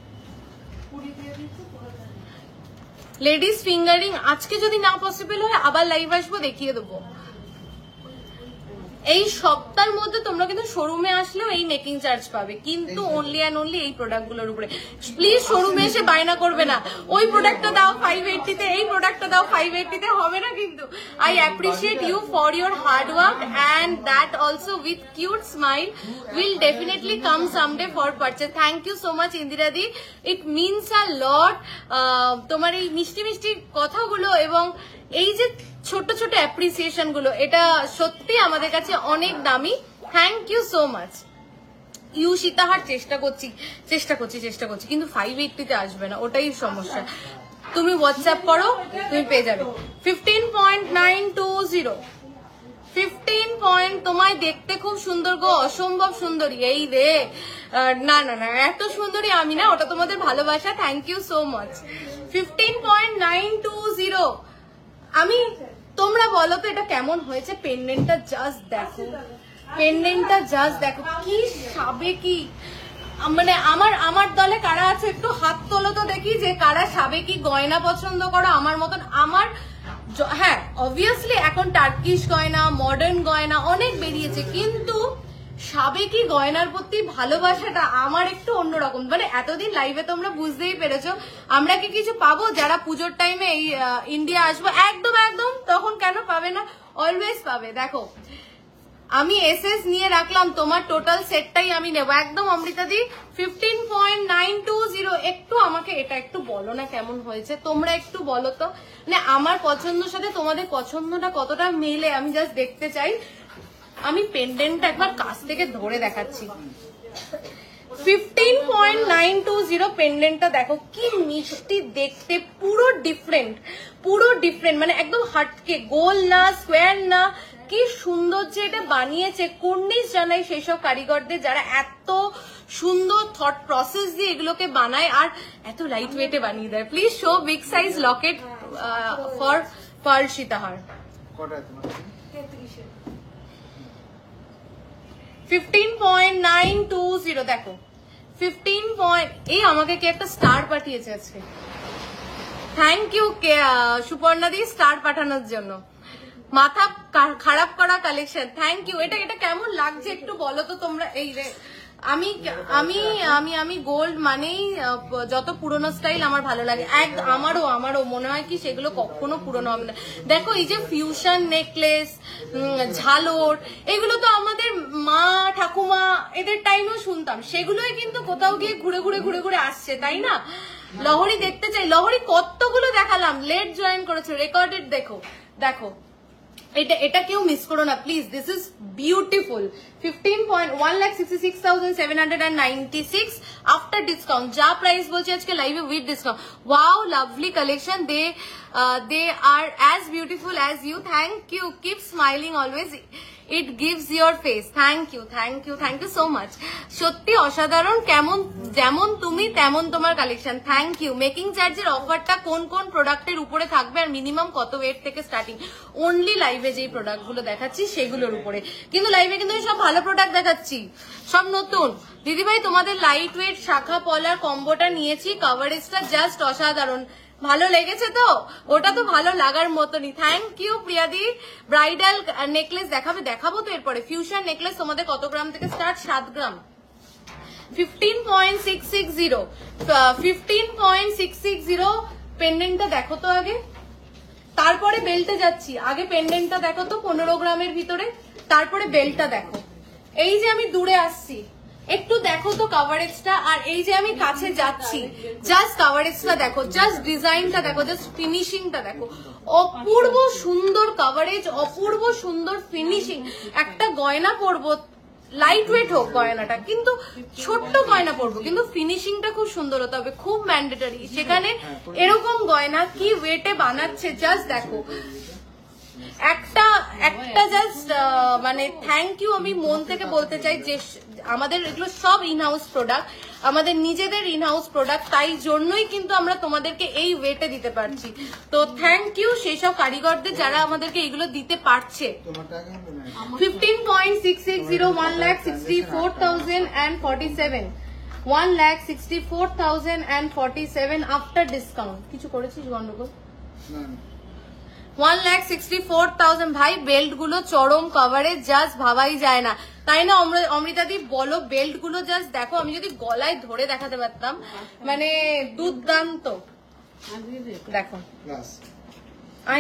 লেডিস ফিঙ্গারিং আজকে যদি না পসিবল হয় আবার লাইভ আসবো, দেখিয়ে দেবো। এই সপ্তাহের মধ্যে তোমরা কিন্তু শোরুমে আসলেও এই মেকিং চার্জ পাবে, কিন্তু অনলি অ্যান্ড অনলি এই প্রোডাক্ট গুলোর উপরে। প্লিজ শোরুমে এসে বায়না করবে না, ওই প্রোডাক্টটা দাও 580 তে, এই প্রোডাক্টটা দাও 580 তে, হবে না কিন্তু। I appreciate you for your hard work and that also with cute smile will definitely come someday for purchase. Thank you so much Indira দি, ইট মিনস আ লট। তোমার এই মিষ্টি মিষ্টি কথাগুলো এবং এই যে ছোট ছোট অ্যাপ্রিসিয়েশন গুলো, এটা সত্যি আমাদের কাছে অনেক দামি। Thank you so much. You sitahar চেষ্টা করছি কিন্তু 580 তে আসবে না, ওটাই সমস্যা। তুমি হোয়াটসঅ্যাপ করো, তুমি পেয়ে যাবে। 15.920। 15 তোমায় দেখতে খুব সুন্দর গো, অসম্ভব সুন্দরী। এই রে না এত সুন্দরী আমি না, ওটা তোমাদের ভালোবাসা। Thank you so much. 15.920। আমি তোমরা বলো তো এটা কেমন হয়েছে। পেন্ডেন্টটা জাস্ট দেখো, কি সাবেকি। মানে আমার দলে কারা আছে একটু হাত তোলো তো দেখি, যে কারা সাবেকি গয়না পছন্দ করো আমার মতন। হ্যাঁ অবভিয়াসলি এখন টার্কিশ গয়না, মডার্ন গয়না অনেক বেরিয়েছে, কিন্তু সাবেকি গয়নার প্রতি ভালোবাসাটা আমার একটু অন্যরকম। মানে এতদিন লাইভে তোমরা বুঝতেই পেরেছো আমরা কি কিছু পাবো যারা পুজোর টাইমে এই ইন্ডিয়া আসবো। একদম তখন কেন পাবে না, অলওয়েজ পাবে। দেখো আমি এসএস নিয়ে রাখলাম, তোমার টোটাল সেটটাই আমি নেবো একদম। অমৃতা দি 15.920। একটু আমাকে এটা একটু বলো না কেমন হয়েছে, তোমরা একটু বলো তো। মানে আমার পছন্দের সাথে তোমাদের পছন্দটা কতটা মেলে আমি জাস্ট দেখতে চাই। আমি পেন্ডেন্টটা একবার কাছ থেকে ধরে দেখাচ্ছি। 15.920 পেন্ডেন্টটা দেখো কি মিষ্টি দেখতে, পুরো ডিফারেন্ট মানে একদম হাটকে, গোল না স্কোয়ার না, কি সুন্দর যে এটা বানিয়েছে। কুর্নিশ জানাই সেই সব কারিগরদের যারা এত সুন্দর থট প্রসেস দিয়ে এগুলোকে বানায় আর এত লাইট ওয়েটে বানিয়ে দেয়। Please show big size locket for pearl sitahar. 15.920 দেখো 15 এই আমাকে কি একটা স্টার পাঠিয়েছে আজকে। Thank you Suparna di star পাঠানোর জন্য। মাথা খারাপ করা কালেকশন, থ্যাংক ইউ। এটা কেমন লাগছে একটু বলো তো তোমরা। এই রে আমি আমি আমি আমি গোল্ড মানেই যত পুরনো স্টাইল আমার ভালো লাগে। আমারও মনে হয় কি সেগুলো কখনো পুরনো হবে না। দেখো এই যে ফিউশন নেকলেস, ঝালর, এগুলো তো আমাদের মা ঠাকুমা এদের টাইমেও শুনতাম, সেগুলোই কিন্তু কোথাও গিয়ে ঘুরে ঘুরে ঘুরে ঘুরে আসছে, তাই না? লহরি দেখতে চাই, লহরি কতগুলো দেখালাম, লেট জয়েন করেছে, রেকর্ডেড দেখো দেখো, এটা কেউ মিস করো না please. This is beautiful. 1,66,796 after discount, যা প্রাইস বলছি আজকে লাইভে with discount. Wow, lovely collection, they are as beautiful as you. Thank you, keep smiling always, it gives your face. Thank you so much. সত্যি অসাধারণ, যেমন তুমি তেমন তোমার কালেকশন। Thank you. মেকিং চার্জের অফারটা কোন কোন প্রোডাক্টের উপরে থাকবে আর মিনিমাম কত ওয়েট থেকে স্টার্টিং? অনলি লাইভে যেই প্রোডাক্ট গুলো দেখাচ্ছি সেগুলোর উপরে, কিন্তু লাইভে কিন্তু সব ভালো প্রোডাক্ট দেখাচ্ছি, সব নতুন। দিদিভাই তোমাদের লাইট ওয়েট শাখা পলার কম্বোটা নিয়েছি, কভারেজটা জাস্ট অসাধারণ, ভালো লেগেছে তো? ওটা তো ভালো লাগার মতনই। থ্যাংক ইউ প্রিয়াদি। ব্রাইডাল নেকলেস দেখাবো তো এরপরে। ফিউশন নেকলেস তোমাদের কত গ্রাম থেকে স্টার্ট? 7 গ্রাম, 15.660, 15.660। পেন্ডেন্টটা দেখো তো আগে, তারপরে বেল্টে যাচ্ছি। আগে পেন্ডেন্টটা দেখো তো 15 গ্রামের ভিতরে, তারপরে বেল্টটা দেখো। এই যে আমি দূরে আসছি, একটু দেখো তো কভারেজটা, আর এই যে আমি কাছে যাচ্ছি, জাস্ট কভারেজটা দেখো, জাস্ট ডিজাইনটা দেখো, জাস্ট ফিনিশিংটা দেখো। অপূর্ব সুন্দর কভারেজ, অপূর্ব সুন্দর ফিনিশিং। একটা গয়না পরবো, লাইট ওয়েট হোক গয়নাটা, কিন্তু ছোট্ট গয়না পরবো, কিন্তু ফিনিশিংটা খুব সুন্দর হতে হবে, খুব ম্যান্ডেটরি। সেখানে এরকম গয়না কি ওয়েটে বানাচ্ছে জাস্ট দেখো। একটা জাস্ট মানে থ্যাংক ইউ আমি মন থেকে বলতে চাই যে আমাদের এগুলো সব ইনহাউস প্রোডাক্ট, আমাদের নিজেদের ইনহাউস প্রোডাক্ট, তাই জন্যই কিন্তু আমরা তোমাদেরকে এই ওয়েটে দিতে পারছি। তো থ্যাংক ইউ সেই সব কারিগরদের যারা আমাদেরকে এগুলো দিতে পারছে। 15.660, 1,64,047, 1,64,047 আফটার ডিসকাউন্ট। কিছু করেছিস গন্ডগোল? 1,64,000। ভাই বেল্ট গুলো চরম কভারেজ, জাস্ট ভাবাই যায় না, তাই না অমৃতাদি? বলো, বেল্ট গুলো জাস্ট দেখো, আমি যদি গলায় ধরে দেখাতে পারতাম, মানে দুর্দান্ত। দেখো,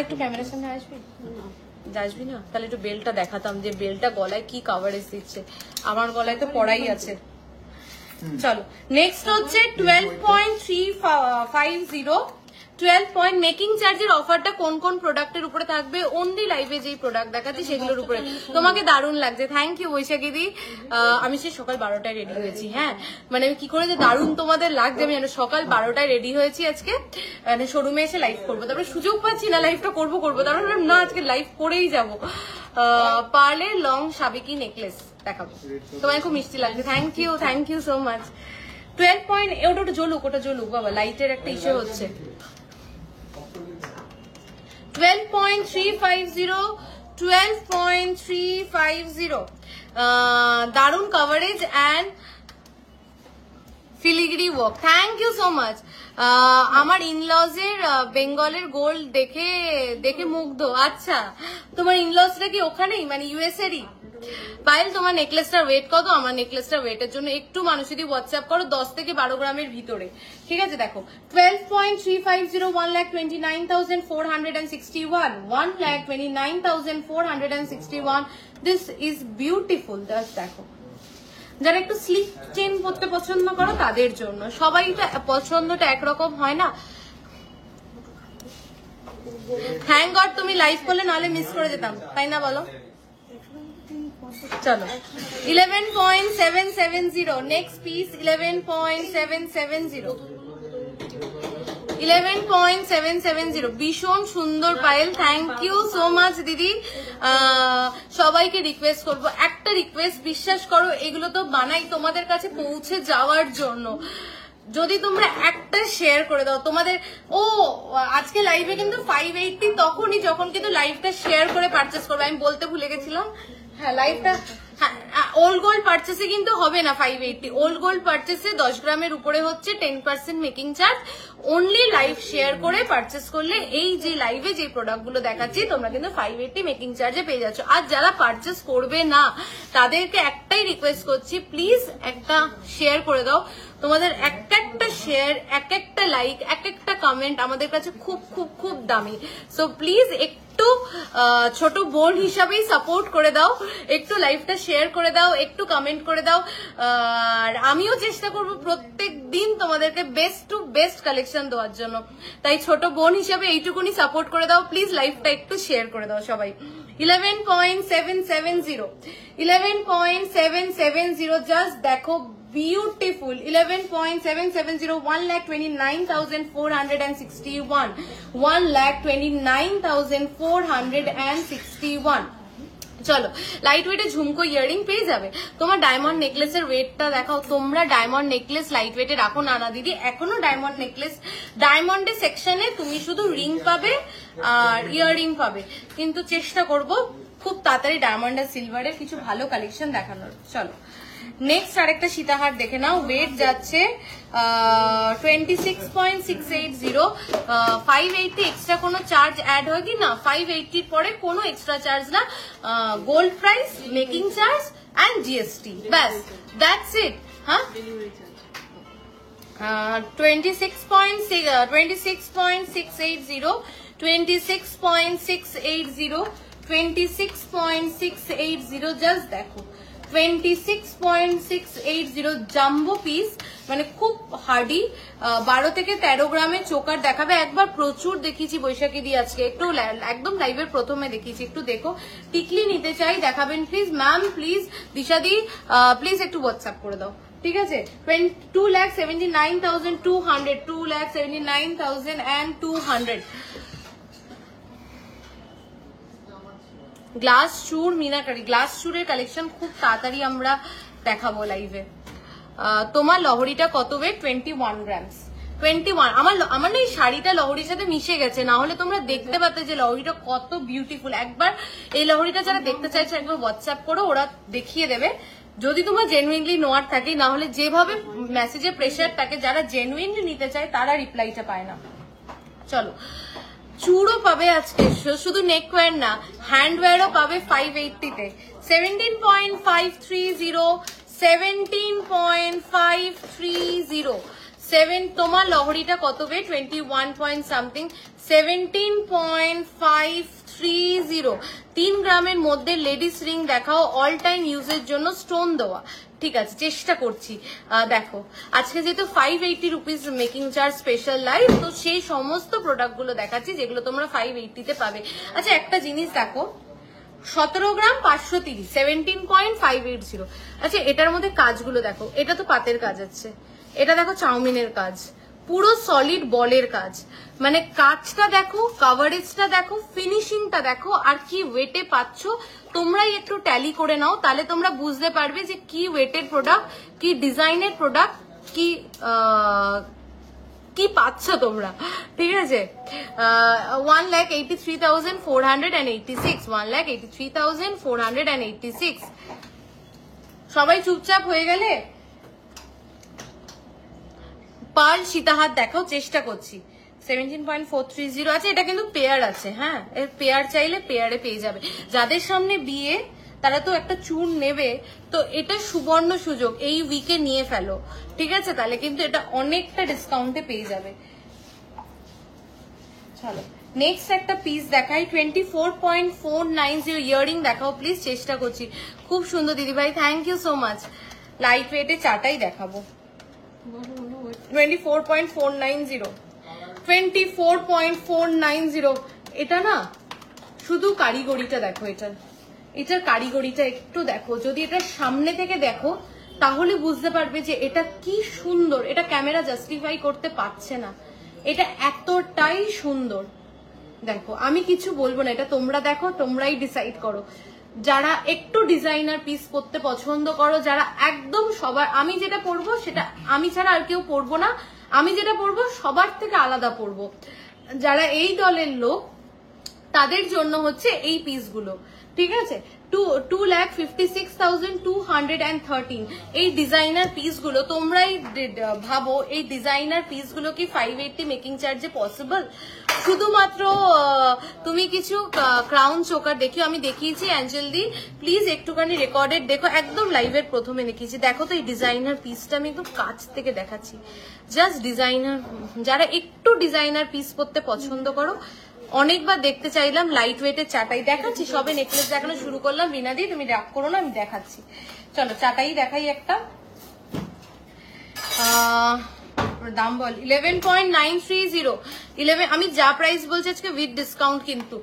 একটু ক্যামেরার সামনে আসবি না? তাহলে একটু বেল্টটা দেখাতাম, যে বেল্টটা গলায় কি কভারেজ দিচ্ছে। আমার গলায় তো পড়াই আছে। চলো নেক্সট হচ্ছে 12.350, 12 মেকিং চার্জের অফারটা কোন কোন প্রোডাক্টের উপরে থাকবে? অনলি লাইভে যেই প্রোডাক্ট দেখাচ্ছি সেগুলোর উপরে। তোমাকে দারুণ লাগছে, থ্যাংক ইউ বৈশাখী দি। আমি সে সকাল 12টায় রেডি হয়েছি, হ্যাঁ, মানে আমি কি করে যে দারুণ তোমাদের লাগছে আমি জানি। সকাল 12টায় রেডি হয়েছি আজকে, মানে শোরুমে এসে লাইভ করবো, তারপরে সুযোগ পাচ্ছি না লাইভটা করবো, তারপরে না আজকে লাইভ করেই যাবো। পার্লের লং সাবেকি নেকলেস দেখাবো, তোমায় খুব মিষ্টি লাগছে। Thank you so much. 12 ওটা জ্বলুক বাবা, লাইটের একটা ইস্যু হচ্ছে। 12.350, দারুন coverage and filigree work. Thank you so much. আমার ইনলজের বেঙ্গলের গোল্ড দেখে মুগ্ধ। আচ্ছা, তোমার ইনলজটা কি ওখানেই, মানে ইউএসএরই? পায়েল তোমার নেকলেসটার ওয়েট কত? আমার নেকলেসটার ওয়েটের জন্য একটু মানুষ যদি হোয়াটসঅ্যাপ করো 10 থেকে 12 গ্রামের ভিতরে, ঠিক আছে? দেখো 12.350, 1,29,461, 1,29,461। This is beautiful. জাস্ট দেখো, যারা একটু স্লিক চেন পরতে পছন্দ করো তাদের জন্য। সবাই তো পছন্দটা একরকম হয় না। থ্যাংক গড তুমি লাইভ করলে, নাহলে মিস করে যেতাম, তাই না বলো? চলো 11.770, নেক্সট পিস 11.770, 11.770। ভীষণ সুন্দর পায়েল, থ্যাংক ইউ সো মাচ দিদি। সবাইকে রিকোয়েস্ট করবো, একটা রিকোয়েস্ট, বিশ্বাস করো এগুলো তো বানাই তোমাদের কাছে পৌঁছে যাওয়ার জন্য। যদি তোমরা একটা শেয়ার করে দাও তোমাদের, আজকে লাইভে কিন্তু 580 তখনই যখন কিন্তু লাইভটা শেয়ার করে পারচেস করবে। আমি বলতে ভুলে গেছিলাম, হ্যাঁ লাইভটা ওল্ড গোল্ড পারচেসে কিন্তু হবে না 580, ওল্ড গোল্ড পারচেসে 10 গ্রামের উপরে হচ্ছে 10% making charge. Only live share করে পারচেস করলে এই যে লাইভে যে প্রোডাক্ট গুলো দেখাচ্ছি তোমরা কিন্তু 580 মেকিং চার্জে পেয়ে যাচ্ছ। আর যারা পারচেস করবে না তাদেরকে একটাই রিকোয়েস্ট করছি, প্লিজ একটা শেয়ার করে দাও। তোমাদের এক একটা শেয়ার, এক একটা লাইক, এক একটা কমেন্ট আমাদের কাছে খুব খুব খুব দামি। সো প্লিজ একটু ছোট বোন হিসাবেই সাপোর্ট করে দাও, একটু লাইভটা শেয়ার করে দাও, একটু কমেন্ট করে দাও। আর আমিও চেষ্টা করব প্রত্যেক দিন তোমাদেরকে বেস্ট টু বেস্ট কালেকশন দেওয়ার জন্য। তাই ছোট বোন হিসাবে এইটুকুনি সাপোর্ট করে দাও প্লিজ, লাইভটা একটু শেয়ার করে দাও সবাই। 11.770, 11.770 জাস্ট দেখো, বিউটিফুল। 11.770, 1,29,461, 1,29,461। চলো, লাইট ওয়েটে ঝুমকো ইয়ারিং পেয়ে যাবে। তোমার ডায়মন্ড নেকলেসের ওয়েটটা দেখাও। তোমরা ডায়মন্ড নেকলেস লাইট ওয়েটে রাখো না না দিদি, এখনো ডায়মন্ড নেকলেস, ডায়মন্ডের সেকশনে তুমি শুধু রিং পাবে আর ইয়ারিং পাবে, কিন্তু চেষ্টা করব খুব তাড়াতাড়ি ডায়মন্ড আর সিলভারের কিছু ভালো কালেকশন দেখানোর। চলো নেক্সট আরেকটা সীতাহার দেখে নাও। ওয়েট যাচ্ছে 26.680, 580 এক্সট্রা কোনো চার্জ অ্যাড হয় কি না? 580 পরে কোনো এক্সট্রা চার্জ না, gold price, making charge and GST, ব্যাস, দ্যাটস ইট। হ্যাঁ, 26.680, 26.680, জাস্ট দেখো 26.680 জাম্বো পিস, মানে খুব হার্ডি। 12 থেকে 13 গ্রামের চোকার দেখাবে। একবার প্রচুর দেখিয়েছি বৈশাখী দিয়ে, আজকে একটু একদম লাইভের প্রথমে দেখিয়েছি, একটু দেখো। টিকলি নিতে চাই দেখাবেন প্লিজ ম্যাম, প্লিজ দিশাদি প্লিজ একটু হোয়াটসঅ্যাপ করে দাও, ঠিক আছে? 2,79,200, 2,79,200। গ্লাস চুর মিনাকারি, গ্লাস চুরের কালেকশন খুব তাড়াতাড়ি আমরা দেখাবো লাইভে। তোমার লহরিটা কত ওয়েট? 21 গ্রামস। 21। আমার না এই শাড়িটা লহরির সাথে মিশে গেছে, না হলে তোমরা দেখতে পাতে যে লহরিটা কত বিউটিফুল। একবার এই লহরিটা যারা দেখতে চাইছে একবার হোয়াটসঅ্যাপ করো, ওরা দেখিয়ে দেবে। যদি তোমার জেনুইনলি নোয়ার থাকে, না হলে যেভাবে মেসেজে প্রেশার থাকে, যারা জেনুইনলি নিতে চায় তারা রিপ্লাইটা পায় না। চলো, চুড়ও পাবে আজকে, শুধু নেকওয়্যার না হ্যান্ডওয়্যারও পাবে 580-তে। 17.530, 17.530। তোমার লহরিটা কত বে? 21 পয়েন্ট সামথিং, 17.530। 3 গ্রামের মধ্যে লেডিস রিং দেখাও, অল টাইম ইউজের জন্য স্টোন দেওয়া। ঠিক আছে, চেষ্টা করছি। দেখো আজকে যেহেতু 580 rupees making charge special live, তো সেই সমস্ত প্রোডাক্টগুলো দেখাচ্ছি যেগুলো তোমরা 580-তে পাবে। আচ্ছা একটা জিনিস দেখো, 17 গ্রাম 530, 17.580। আচ্ছা এটার মধ্যে কাজগুলো দেখো, এটা তো পাতের কাজ আছে, এটা দেখো চাউমিনের কাজ, পুরো সলিড বলের কাজ, মানে কাজটা দেখো, কভারেজটা দেখো, ফিনিশিংটা দেখো, আর কি ওয়েটে পাচ্ছ তোমরাই একটু ট্যালি করে নাও, তাহলে তোমরা বুঝতে পারবে যে কি ওয়েটের প্রোডাক্ট, কি ডিজাইনের প্রোডাক্ট, কি পাচ্ছ তোমরা। ঠিক আছে, 1,83,486, 1,83,486। সবাই চুপচাপ হয়ে গেলে। পার্ল সীতাহার দেখাও, চেষ্টা করছি। 17.430 আছে, এটা কিন্তু পেয়ার আছে। হ্যাঁ, এর পেয়ার চাইলে পেয়ারে পেয়ে যাবে। যাদের সামনে বিয়ে তারা তো একটা চুন নেবে, তো এটা সুবর্ণ সুযোগ, এই উইকে নিয়ে ফেলো, ঠিক আছে? তাহলে কিন্তু এটা অনেকটা ডিসকাউন্টে পেয়ে যাবে। চলো নেক্সট একটা পিস দেখাই, 24.490 ইয়ারিং দেখাও প্লিজ, চেষ্টা করছি। খুব সুন্দর দিদি ভাই, thank you so much. Light ওয়েটে চাটাই দেখাবো। 24.490, 24.490। এটা না শুধু কারিগরিটা দেখো, এটার কারিগরিটা একটু দেখো। যদি এটা সামনে থেকে দেখো তাহলে বুঝতে পারবে যে এটা কি সুন্দর। এটা ক্যামেরা জাস্টিফাই করতে পারছে না, এটা এতটাই সুন্দর। দেখো আমি কিছু বলবো না, এটা তোমরা দেখো, তোমরাই ডিসাইড করো। যারা একটু ডিজাইনার পিস পরতে পছন্দ করো, যারা একদম সবার, আমি যেটা পরবো সেটা আমি ছাড়া আর কেউ পরবো না, আমি যেটা পরবো সবার থেকে আলাদা পরবো, যারা এই দলের লোক তাদের জন্য হচ্ছে এই পিসগুলো, ঠিক আছে। 2,56,213 এই ডিজাইনার পিসগুলো, তোমরাই ভাবো এই ডিজাইনার পিসগুলো কি 580 মেকিং চার্জে পসিবল? শুধুমাত্র তুমি কিছু ক্রাউন চোকার দেখিও, আমি দেখিয়েছি অ্যাঞ্জেল দি, প্লিজ একটুখানি রেকর্ডেড দেখো, একদম লাইভের প্রথমে দেখিয়েছি। দেখো তো এই ডিজাইনার পিসটা আমি একদম কাছ থেকে দেখাচ্ছি, জাস্ট ডিজাইনার, যারা একটু ডিজাইনার পিস পরতে পছন্দ করো, অনেকবার দেখতে চাইলাম লাইট ওয়েটের চাটাই দেখাচ্ছি, সবে নেকলেস দেখানো শুরু করলাম। বিনাদি তুমি রাগ করো না, আমি দেখাচ্ছি, চলো চাটাই দেখাই একটা। দাম বল 11.930, 11, আমি যা প্রাইস বলছি আজকে উইথ ডিসকাউন্ট, কিন্তু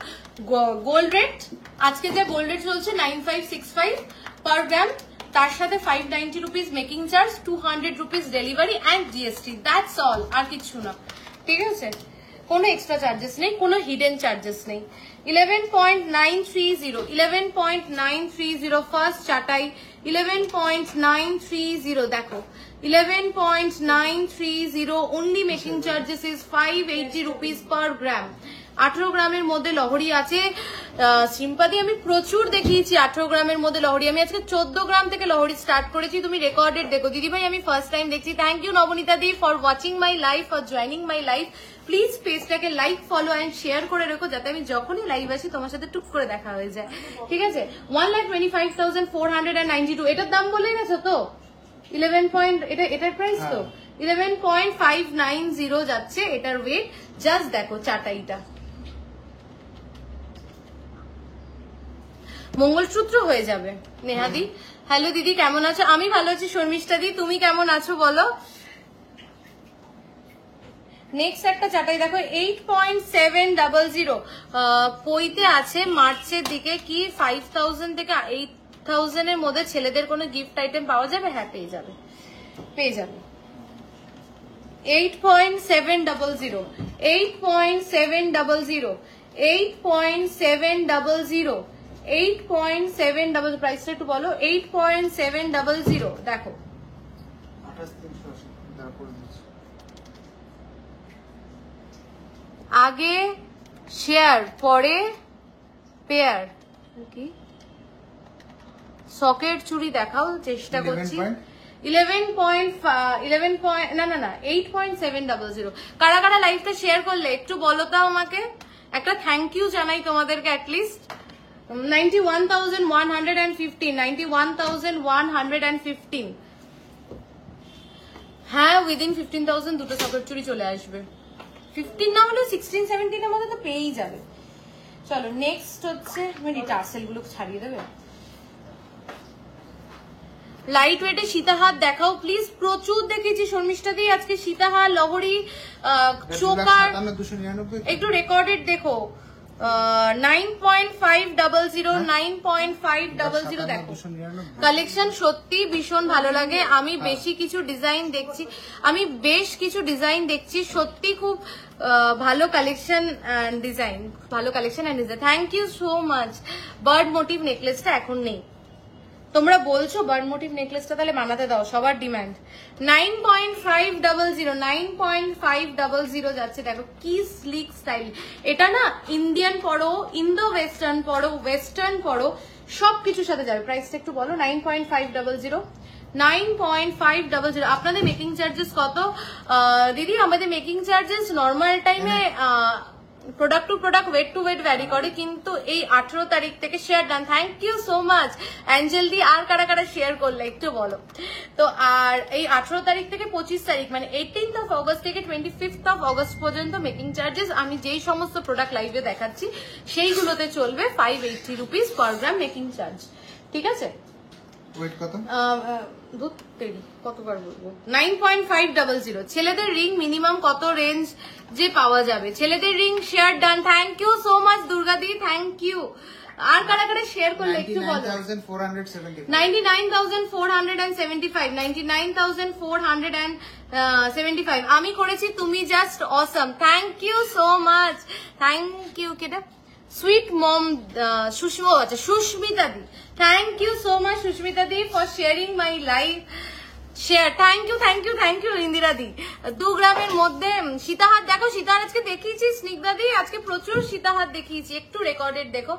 গোল্ড রেট আজকে যা গোল্ড রেট চলছে 9565 পার গ্রাম, তার সাথে 590 rupees making charge, 200 rupees delivery and GST, that's all, আর কিছু না, ঠিক আছে। কোনো এক্সট্রা চার্জেস নেই, কোনো হিডেন চার্জেস নেই। 11.930, 11.930 ফার্স্ট চাটাই, 11.930 দেখো, 11.930 only making charges is 580 rupees per gram। 18 গ্রামের মধ্যে লহরি আছে। সিম্পাদি আমি প্রচুর দেখিয়েছি 18 গ্রামের মধ্যে লহরি, আমি আজকে 14 গ্রাম থেকে লহরি স্টার্ট করেছি, তুমি রেকর্ডেড দেখো। দিদিভাই আমি ফার্স্ট টাইম দেখছি, thank you Nabanita di for watching my live, for joining my live. Please পেজটাকে লাইক, ফলো অ্যান্ড শেয়ার করে রেখো, যাতে আমি যখনই লাইভ আসি তোমার সাথে টুক করে দেখা হয়ে যায়, ঠিক আছে। 1,25,492, এটার দাম বলে গেছো তো 11 পয়েন্ট, এটার প্রাইস তো 11.590 যাচ্ছে এটার ওয়েট। জাস্ট দেখো চাটাইটা, মঙ্গলসূত্র হয়ে যাবে। নেহাদি, হ্যালো দিদি কেমন আছো? আমি ভালো আছি। শর্মিষ্ঠা দি তুমি কেমন আছো বলো? নেক্সট একটা চাটাই দেখো 8.700, পইতে আছে মার্চের দিকে, কি 5,000 থেকে 8,000 এর মধ্যে ছেলেদের কোনো গিফট আইটেম পাওয়া যাবে? হ্যাঁ পেয়ে যাবে, পেয়ে যাবে। 8.700, 8.700, 8.700, 8.700, প্রাইসটা একটু বলো। 8.700 দেখো, আগে শেয়ার পরে পেয়ার, কি সকেট চুড়ি দেখাও, চেষ্টা করছি। 8.700, কারা কারা লাইভটা শেয়ার করলে একটু বলো তো আমাকে, একটা থ্যাংক ইউ জানাই তোমাদেরকে অ্যাটলিস্ট। 91,115, 91,115, হ্যাঁ উইদিন 15,000 দুটো সকেট চুড়ি চলে আসবে, 15 না হলেও 16-17 এর মধ্যে তো পেয়েই যাবে। চলো নেক্সট হচ্ছে, আমি টার্সেল গুলো ছাড়িয়ে দেবে। লাইট ওয়েটে সীতাহার দেখাও প্লিজ, প্রচুর দেখেছি শর্মিষ্ঠা দি আজকে সীতাহার, লহরি, চোকার, একটু রেকর্ডেড দেখো। 9.500, 9.500 দেখো, কালেকশন সত্যি ভীষণ ভালো লাগে। আমি বেশি কিছু ডিজাইন দেখছি, আমি বেশ কিছু ডিজাইন দেখছি, সত্যি খুব ভালো কালেকশন ডিজাইন, ভালো collection and design. Thank you so much. Bird motif নেকলেসটা এখন নেই, তোমরা বলছো বার্ড মোটিভ নেকলেসটা তাহলে বানাতে দাও, সবার ডিমান্ড। 9.500, 9.500 যাচ্ছে, দেখো কি স্লিক স্টাইল। এটা না ইন্ডিয়ান পরো, ইন্দো ওয়েস্টার্ন পরো, ওয়েস্টার্ন পরো, সবকিছুর সাথে যাবে। প্রাইসটা একটু বলো। 9.500, 9.500। আপনাদের মেকিং চার্জেস কত দিদি? আমাদের মেকিং চার্জেস নর্মাল টাইমে product to product, weight to weight vary করে, কিন্তু এই 18 তারিখ থেকে share done. Thank you so much Angel di. আর কারা কারা শেয়ার করলে একটু বলো তো। আর এই 18 তারিখ থেকে 25 তারিখ মানে 18th of August থেকে 25th of August পর্যন্ত মেকিং চার্জেস আমি যেই সমস্ত প্রোডাক্ট লাইভে দেখাচ্ছি সেইগুলোতে চলবে 580 রুপিস পার গ্রাম মেকিং চার্জ, ঠিক আছে। ওয়েট কত? কতবার বলবো? 9.500। ছেলেদের রিং মিনিমাম কত রেঞ্জ যে পাওয়া যাবে? ছেলেদের ring share done. Thank you so much Durga di, thank you. আর কারা কারা শেয়ার করলে একটু বলো। 99,475, 99,475 আমি করেছি, তুমি just awesome. Thank you so much, thank you. কেটা সুইট মম সুষমা, আচ্ছা Susmita di, thank you so much Susmita di for sharing my live. Share. Thank you Indiradi. 2 গ্রামের মধ্যে সীতাহার দেখো, সীতাহার আজকে দেখিয়েছি স্নিগ্ধাদি, আজকে প্রচুর সীতাহার দেখিয়েছি, একটু রেকর্ডেড দেখো।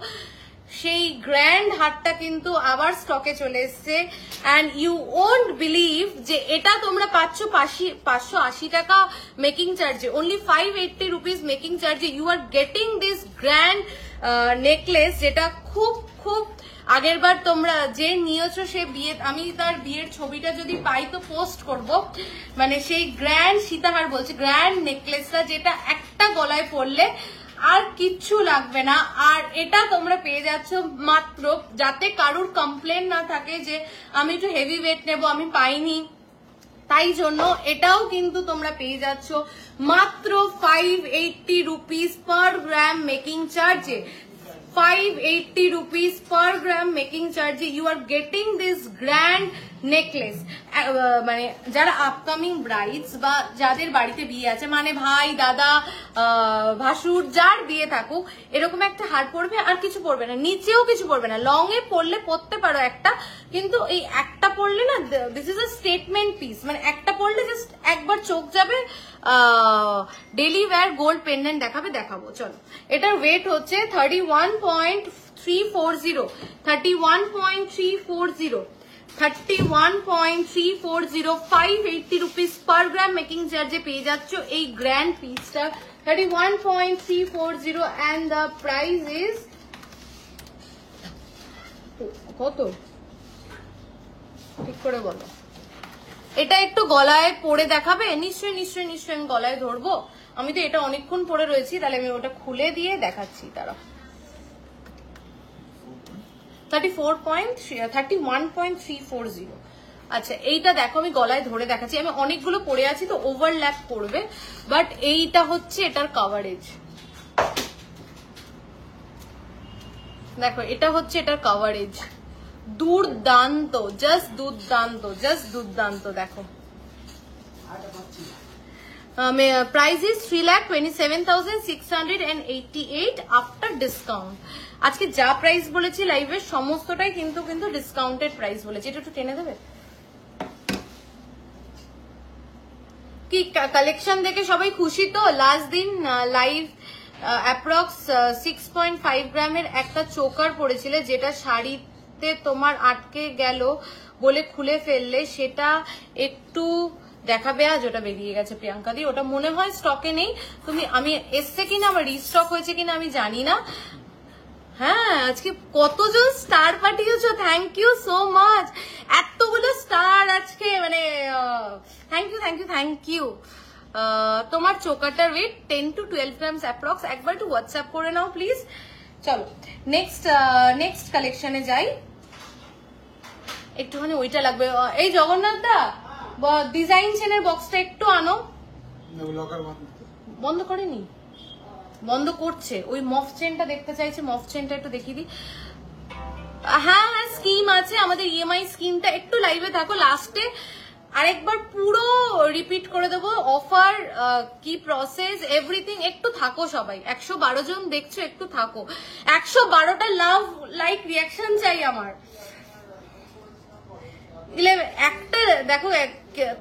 সেই গ্র্যান্ড হারটা কিন্তু আবার স্টকে চলে এসছে অ্যান্ড ইউ ওন্ট বিলিভ যে এটা তোমরা পাচ্ছ 580 টাকা মেকিং চার্জে, অনলি 580 রুপিস মেকিং চার্জে you are getting this grand necklace, যেটা খুব খুব আগের বার তোমরা যে নিয়েছো সে বিয়ে, আমি তার বিয়ের ছবিটা যদি পাই তো পোস্ট করব, মানে সেই গ্র্যান্ড সীতাহার বলছে, গ্র্যান্ড নেকলেসটা যেটা একটা গলায় পরলে আর কিচ্ছু লাগবে না। আর এটা তোমরা পেয়ে যাচ্ছ মাত্র, যাতে কারুর কমপ্লেন না থাকে যে আমি একটু হেভি ওয়েট নেব আমি পাইনি, তাই জন্য এটাও কিন্তু তোমরা পেয়ে যাচ্ছ মাত্র 580 রুপিস পার গ্রাম মেকিং চার্জে। 580 rupees per gram making charge you are getting this grand necklace। মানে যারা আপকামিং ব্রাইডস বা যাদের বাড়িতে বিয়ে আছে, মানে ভাই দাদা ভাসুর যার বিয়ে থাকুক, এরকম একটা হার পরবে আর কিছু পরবে না, নিচেও কিছু পরবে না। লং এ পরলে পরতে পারো একটা, কিন্তু এই একটা পরলে না, this is a statement piece, মানে একটা পরলে জাস্ট একবার চোখ যাবে, ডেলি ওয়্যার গোল্ড পেন্ডেন্ট দেখাবো। চলো, এটার ওয়েট হচ্ছে 31.340, 580 রুপিস পার গ্রাম মেকিং চার্জে পেয়ে যাচ্ছ এই গ্র্যান্ড পিসটা, 31.340 and the price is কত ঠিক করে বলো। এটা একটু গলায় পরে দেখাবে? নিশ্চয়ই আমি গলায় ধরবো, আমি তো এটা অনেকক্ষণ পরে রয়েছি, তাহলে আমি ওটা খুলে দিয়ে দেখাচ্ছি। তারা 31.340। আচ্ছা, এইটা দেখো আমি গলায় ধরে দেখাচ্ছি, আমি অনেকগুলো পরে আছি তো ওভারল্যাপ করবে, বাট এইটা হচ্ছে এটার কাভারেজ, দেখো এটা হচ্ছে এটার কাভারেজ, দুর্দান্ত, জাস্ট দুর্দান্ত। দেখো প্রাইস ইজ 3,27,688 আফটার ডিসকাউন্ট। আজকে যা প্রাইস বলেছি লাইভের সমস্তটাই কিন্তু ডিসকাউন্টেড প্রাইস বলেছি। এটা একটু টেনে দেবে কি? কালেকশন দেখে সবাই খুশি তো? লাস্ট দিন লাইভ অ্যাপ্রক্স 6.5 গ্রামের একটা চোকার পড়েছিলে, যেটা শাড়িতে তোমার আটকে গেল বলে খুলে ফেললে, সেটা একটু দেখাবে আজ। ওটা বেরিয়ে গেছে প্রিয়াঙ্কা দি, ওটা মনে হয় স্টকে নেই। আমি এসছে কিনা, আমার রিস্টক হয়েছে কিনা আমি জানি না। হ্যাঁ, আজকে কতজন স্টার পাঠিয়েছো, থ্যাংক ইউ সো মাচ, এতগুলো স্টার আজকে, মানে থ্যাংক ইউ। তোমার চোকাটার ওয়েট 10 to 12 গ্রামস অ্যাপ্রক্স, একবার একটু হোয়াটসঅ্যাপ করে নাও প্লিজ। চলো নেক্সট কালেকশনে যাই। একটুখানি ওইটা লাগবে, এই জগন্নাথ দা ডিজাইন চেনের বক্সটা একটু আনো। বন্ধ করেনি, বন্ধ করছে, ওই মফ চেনটা দেখতে চাইছে, মফ চেনটা একটু দেখিয়ে দিই। হ্যাঁ স্কিম আছে আমাদের, ইএমআই স্কিমটা, একটু লাইভে থাকো, লাস্টে আরেকবার পুরো রিপিট করে দেবো অফার কি প্রসেস এভরিথিং। একটু থাকো সবাই, 112 জন দেখছো, একটু থাকো, 112টা লাভ লাইক রিয়াকশন চাই আমার। একটা দেখো,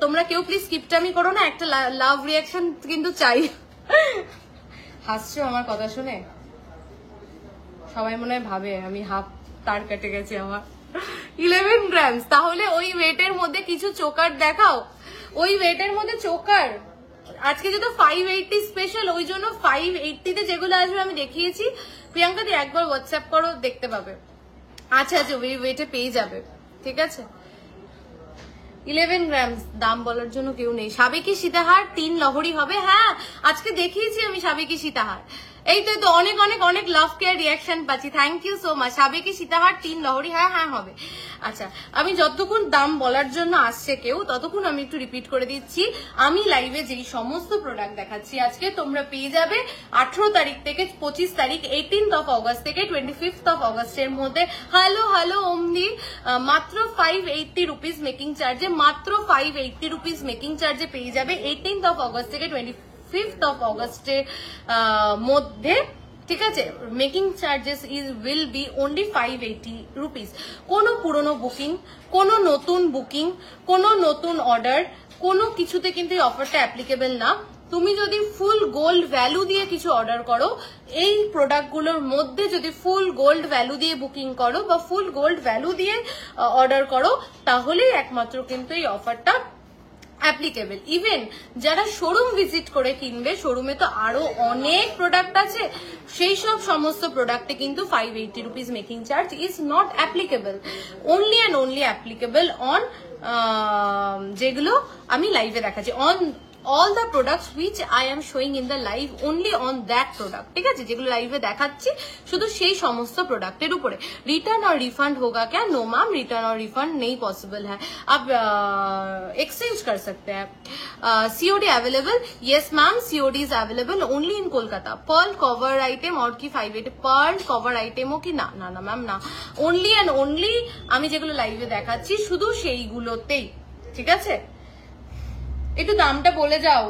তোমরা কেউ প্লিজ স্কিপটামি করো না, একটা লাভ রিয়াকশন কিন্তু চাই। হাসছো আমার কথা শুনে? সবাই মনে হয় ভাবে আমি হাফ তার কেটে গেছে আমার। 11 গ্রামস, তাহলে ওই ওয়েটের মধ্যে কিছু চোকার দেখাও, ওই ওয়েটের মধ্যে চোকার। আজকে যেহেতু 580 স্পেশাল, ওই জন্য 580 তে যেগুলো আসবে আমি দেখিয়েছি। প্রিয়াঙ্কা দি একবার হোয়াটসঅ্যাপ করো, দেখতে পাবে। আচ্ছা ওই ওয়েটে পেয়ে যাবে, ঠিক আছে। 11 গ্রামস, দাম বলার জন্য কেউ নেই। সাবেকি সীতাহার 3 লহরি হবে, হ্যাঁ আজকে দেখিয়েছি আমি সাবেকি সীতাহার। এই তো অনেক অনেক অনেক লাভ কেয়ার রিয়াকশন পাচ্ছি, থ্যাংক ইউ সো মাচ। সাবেকি সীতাহার 3 লহরি, হ্যাঁ হবে। আচ্ছা, আমি যতক্ষণ দাম বলার জন্য আসছে কেউ, ততক্ষণ আমি একটু রিপিট করে দিচ্ছি। আমি লাইভে যেই সমস্ত প্রোডাক্ট দেখাচ্ছি আজকে, তোমরা পেয়ে যাবে 18 তারিখ থেকে 25 তারিখ, 18th of August থেকে 25th of August এর মধ্যে। হ্যালো ওমদি, মাত্র 580 রুপিস মেকিং চার্জে, মাত্র 580 রুপিস মেকিং চার্জে পেয়ে যাবে 18th of August থেকে 25th of August এর মধ্যে। ঠিক আছে, making charges will be only 580 rupees. কোনো পুরনো বুকিং, কোনো নতুন বুকিং, কোনো নতুন অর্ডার, কোনো কিছুতে কিন্তু এই অফারটা অ্যাপ্লিকেবল না। তুমি যদি ফুল গোল্ড ভ্যালু দিয়ে কিছু অর্ডার করো, এই প্রোডাক্টগুলোর মধ্যে যদি ফুল গোল্ড ভ্যালু দিয়ে বুকিং করো বা ফুল গোল্ড ভ্যালু দিয়ে অর্ডার করো, তাহলেই একমাত্র কিন্তু এই অফারটা অ্যাপ্লিকেবল। ইভেন যারা শোরুম ভিজিট করে কিনবে, শোরুমে তো আরো অনেক প্রোডাক্ট আছে, সেই সব সমস্ত প্রোডাক্টে কিন্তু 580 rupees making charge is not applicable. Only and only applicable on যেগুলো আমি লাইভে দেখাচ্ছি, on all the products which I am showing in the live, only on that product, ঠিক আছে, যেগুলো লাইভে দেখাচ্ছি শুধু সেই সমস্ত প্রোডাক্টের উপরে। रिटर्न और रिफंड होगा क्या? नो मैम, रिटर्न और रिफंड नहीं पॉसिबल है, आप एक्सचेंज कर सकते हैं। COD available? Yes ma'am, COD is available only in Kolkata. Pearl cover item और কি 580 पर्ल कवर आइटेमও কি? না না না ম্যাম, না, অনলি অ্যান্ড অনলি আমি যেগুলো লাইভে দেখাচ্ছি শুধু সেইগুলোতেই, ঠিক আছে। একটু দামটা বলে যাও।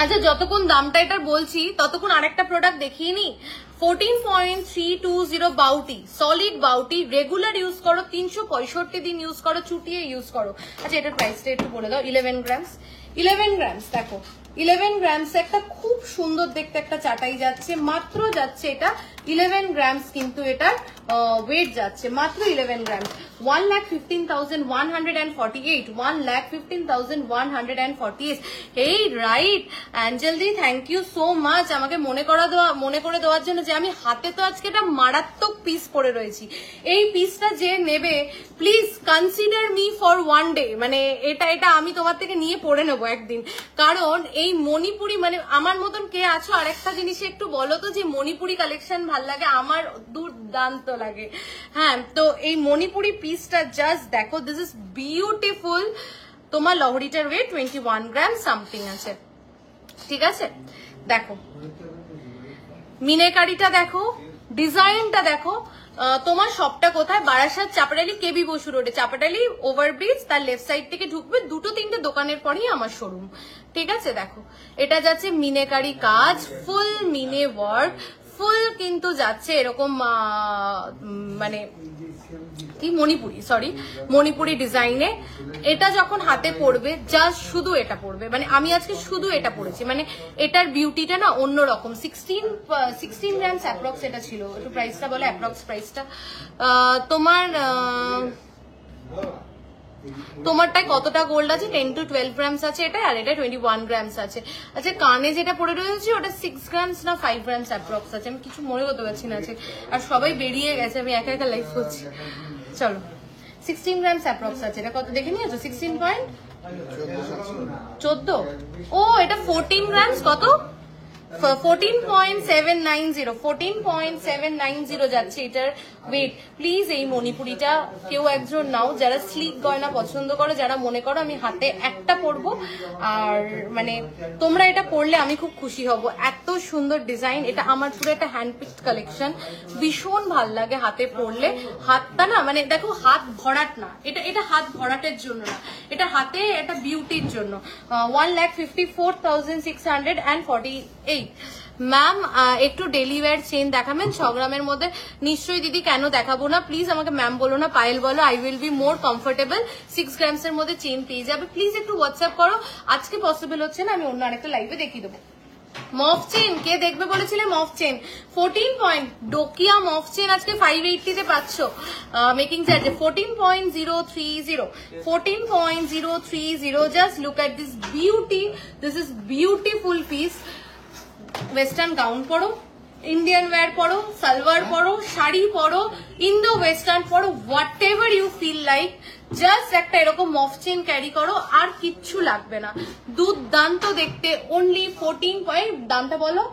আচ্ছা, যতক্ষণ দামটা এটার বলছি ততক্ষণ আরেকটা প্রোডাক্ট দেখিয়ে নি। 14.320 বাউটি, সলিড বাউটি, রেগুলার ইউজ করো, 365 দিন ইউজ করো, চুটিয়ে ইউজ করো। আচ্ছা, এটার প্রাইসটা একটু বলে দাও। 11 গ্রামস, 11 গ্রামস, দেখো 11 গ্রামস একটা খুব সুন্দর দেখতে একটা চাটাই যাচ্ছে, মাত্র যাচ্ছে এটা 11 গ্রামস, কিন্তু এটার ওয়েট যাচ্ছে মাত্র 11 গ্রামস। 1,15,148, 1,15,148। এই right Angel di, thank you so much আমাকে মনে করে দেওয়ার জন্য, যে আমি হাতে তো আজকে এটা মারাত্মক পিস পরে রয়েছি। এই পিসটা যে নেবে please consider me for one day, মানে এটা আমি তোমার থেকে নিয়ে পড়ে নেবো একদিন। কারণ এই মণিপুরি, মানে আমার মতন কে আছো আরেকটা জিনিস একটু বলো তো, যে মণিপুরি কালেকশন ভাল লাগে, আমার দুর্দান্ত লাগে। হ্যাঁ, তো এই মণিপুরি পিসটা জাস্ট দেখো, দিস ইজ বিউটিফুল। তোমার লহরিটার ওয়েট 21 গ্রাম সামথিং আছে, ঠিক আছে। দেখো মিনেকারিটা দেখো, ডিজাইনটা দেখো। তোমার শপটা কোথায়? বারাসাত চাপাটালি, কেবি বসু রোডে, চাপাটালি ওভারব্রিজ, তার লেফট সাইড থেকে ঢুকবে, 2-3টে দোকানের পরেই আমার শোরুম, ঠিক আছে। দেখো এটা যাচ্ছে মিনেকারি কাজ, ফুল মিনে ওয়ার্ক, ফুল কিন্তু যাচ্ছে এরকম মানে কি মণিপুরি, সরি মণিপুরি ডিজাইনে। এটা যখন হাতে পড়বে, জাস্ট শুধু এটা পড়বে, মানে আমি আজকে শুধু এটা পড়েছি, মানে এটার বিউটিটা না অন্যরকম। 16 গ্রামস অ্যাপ্রক্স এটা ছিল। একটু প্রাইসটা বলে, অ্যাপ্রক্স প্রাইসটা তোমারটায় কতটা গোল্ড আছে? 10 to 12 গ্রামস আছে এটা, আর এটা 21 গ্রামস আছে। আচ্ছা, কানে যেটা পড়ে রয়েছে ওটা 6 গ্রামস না 5 গ্রামস অ্যাপ্রক্স আছে, আমি কিছু মনে করতে পারছি না আছে। আর সবাই বেরিয়ে গেছে, আমি একা একা লাইভ করছি। চলো, 16 গ্রামস অ্যাপ্রক্স আছে। এটা কত দেখে নিয়েছো? 16.14। ও, এটা 14 গ্রামস, কত? 14.790 যাচ্ছে এটার ওয়েট। প্লিজ এই মণিপুরিটা কেউ একজন নাও, যারা স্লিক গয়না পছন্দ করো, যারা মনে করো আমি হাতে একটা পরবো, আর মানে তোমরা এটা পরলে আমি খুব খুশি হব। এত সুন্দর ডিজাইন, এটা আমার পুরো একটা হ্যান্ডপিকড কালেকশন, ভীষণ ভাল লাগে হাতে পরলে। হাতটা না, মানে দেখো হাত ভরাট না, এটা হাত ভরাটের জন্য না, এটা হাতে একটা বিউটির জন্য। 1,54,648। ম্যাম একটু ডেলি ওয়্যার চেন দেখাবেন 6 গ্রামের মধ্যে? নিশ্চয়ই দিদি, কেন দেখাবো না, প্লিজ আমাকে ম্যাম বলো না, পায়েল বলো, I will be more comfortable. 6 grams এর মধ্যে চেন পেয়ে যাবে, প্লিজ একটু হোয়াটসঅ্যাপ করো। আজকে পসিবল হচ্ছে না, আমি অন্য আরেকটা লাইভে দেখিয়ে দেবো। মফ চেন কে দেখবে বলেছিলে? মফ চেন 14 পয়েন্ট, ডোকিয়া মফ চেন আজকে 580 তে পাচ্ছ মেকিং চার্জে। 14.030, just look at this beauty, this is beautiful piece. Western gown পরো, ইন্ডিয়ান ওয়্যার পরো, সালোয়ার পরো, শাড়ি পরো, ইন্দো ওয়েস্টার্ন পরো, whatever you feel like, just একটা এরকম মফ চেন ক্যারি করো, আর কিচ্ছু লাগবে না। দুর্দান্ত দেখতে। অনলি 14 পয়েন্ট, দামটা বলো?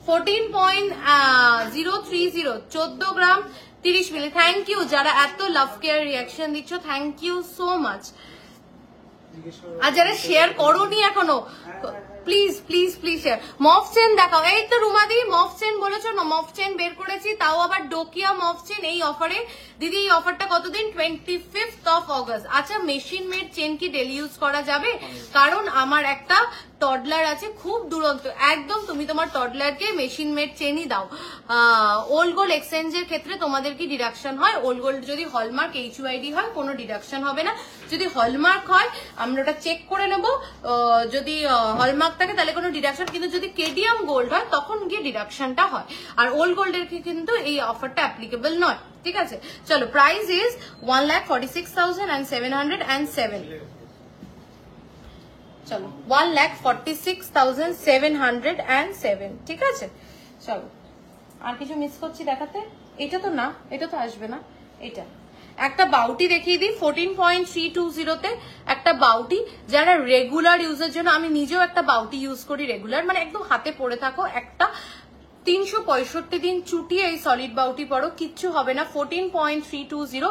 14.030, 14 গ্রাম 30 মিলি। থ্যাংক ইউ যারা এত লাভ কেয়ার রিয়াকশন দিচ্ছ, থ্যাংক ইউ সো মাচ। আর যারা শেয়ার করোনি এখনো, প্লিজ প্লিজ প্লিজ শেয়ার। মফ চেন দেখাও। এই তো রুমাদি মফ চেন বলেছো না, মফ চেন বের করেছি, তাও আবার ডোকিয়া মফ চেন এই অফারে। দিদি এই অফারটা কতদিন? 25 অগস্ট। আচ্ছা, মেশিন মেড চেন কি ডেলি ইউজ করা যাবে? কারণ আমার একটা টডলার আছে, খুব দুরন্ত একদম। তুমি তোমার টডলারকে মেশিন মেড চেনই দাও। ওল্ড গোল্ড এক্সচেঞ্জের ক্ষেত্রে তোমাদের কি ডিডাকশন হয়? ওল্ড গোল্ড যদি হলমার্ক HUID হয় কোনো ডিডাকশন হবে না। যদি হলমার্ক হয় আমরা ওটা চেক করে নেব, যদি হলমার্ক থাকে তাহলে কোনো ডিডাকশন, কিন্তু যদি কেডিএম গোল্ড হয় তখন গিয়ে ডিডাকশনটা হয়। আর ওল্ড গোল্ডের কিন্তু এই অফারটা অ্যাপ্লিকেবল নয়, ঠিক আছে? চলো, প্রাইস ইজ 1,46,707। চলো 1,46,707, ঠিক আছে? চলো, আর কিছু মিস করছি দেখাতে? এটা তো না, এটা তো আসবে না। এটা একটা বাউটি দেখিয়ে দিই 14.320 একটা বাউটি, যারা রেগুলার ইউজের জন্য, আমি নিজেও একটা বাউটি ইউজ করি রেগুলার, মানে একদম হাতে পরে থাকো, একটা 365 দিন চুটিয়ে এই সলিড বাউটি পরো, কিচ্ছু হবে না। 14.320,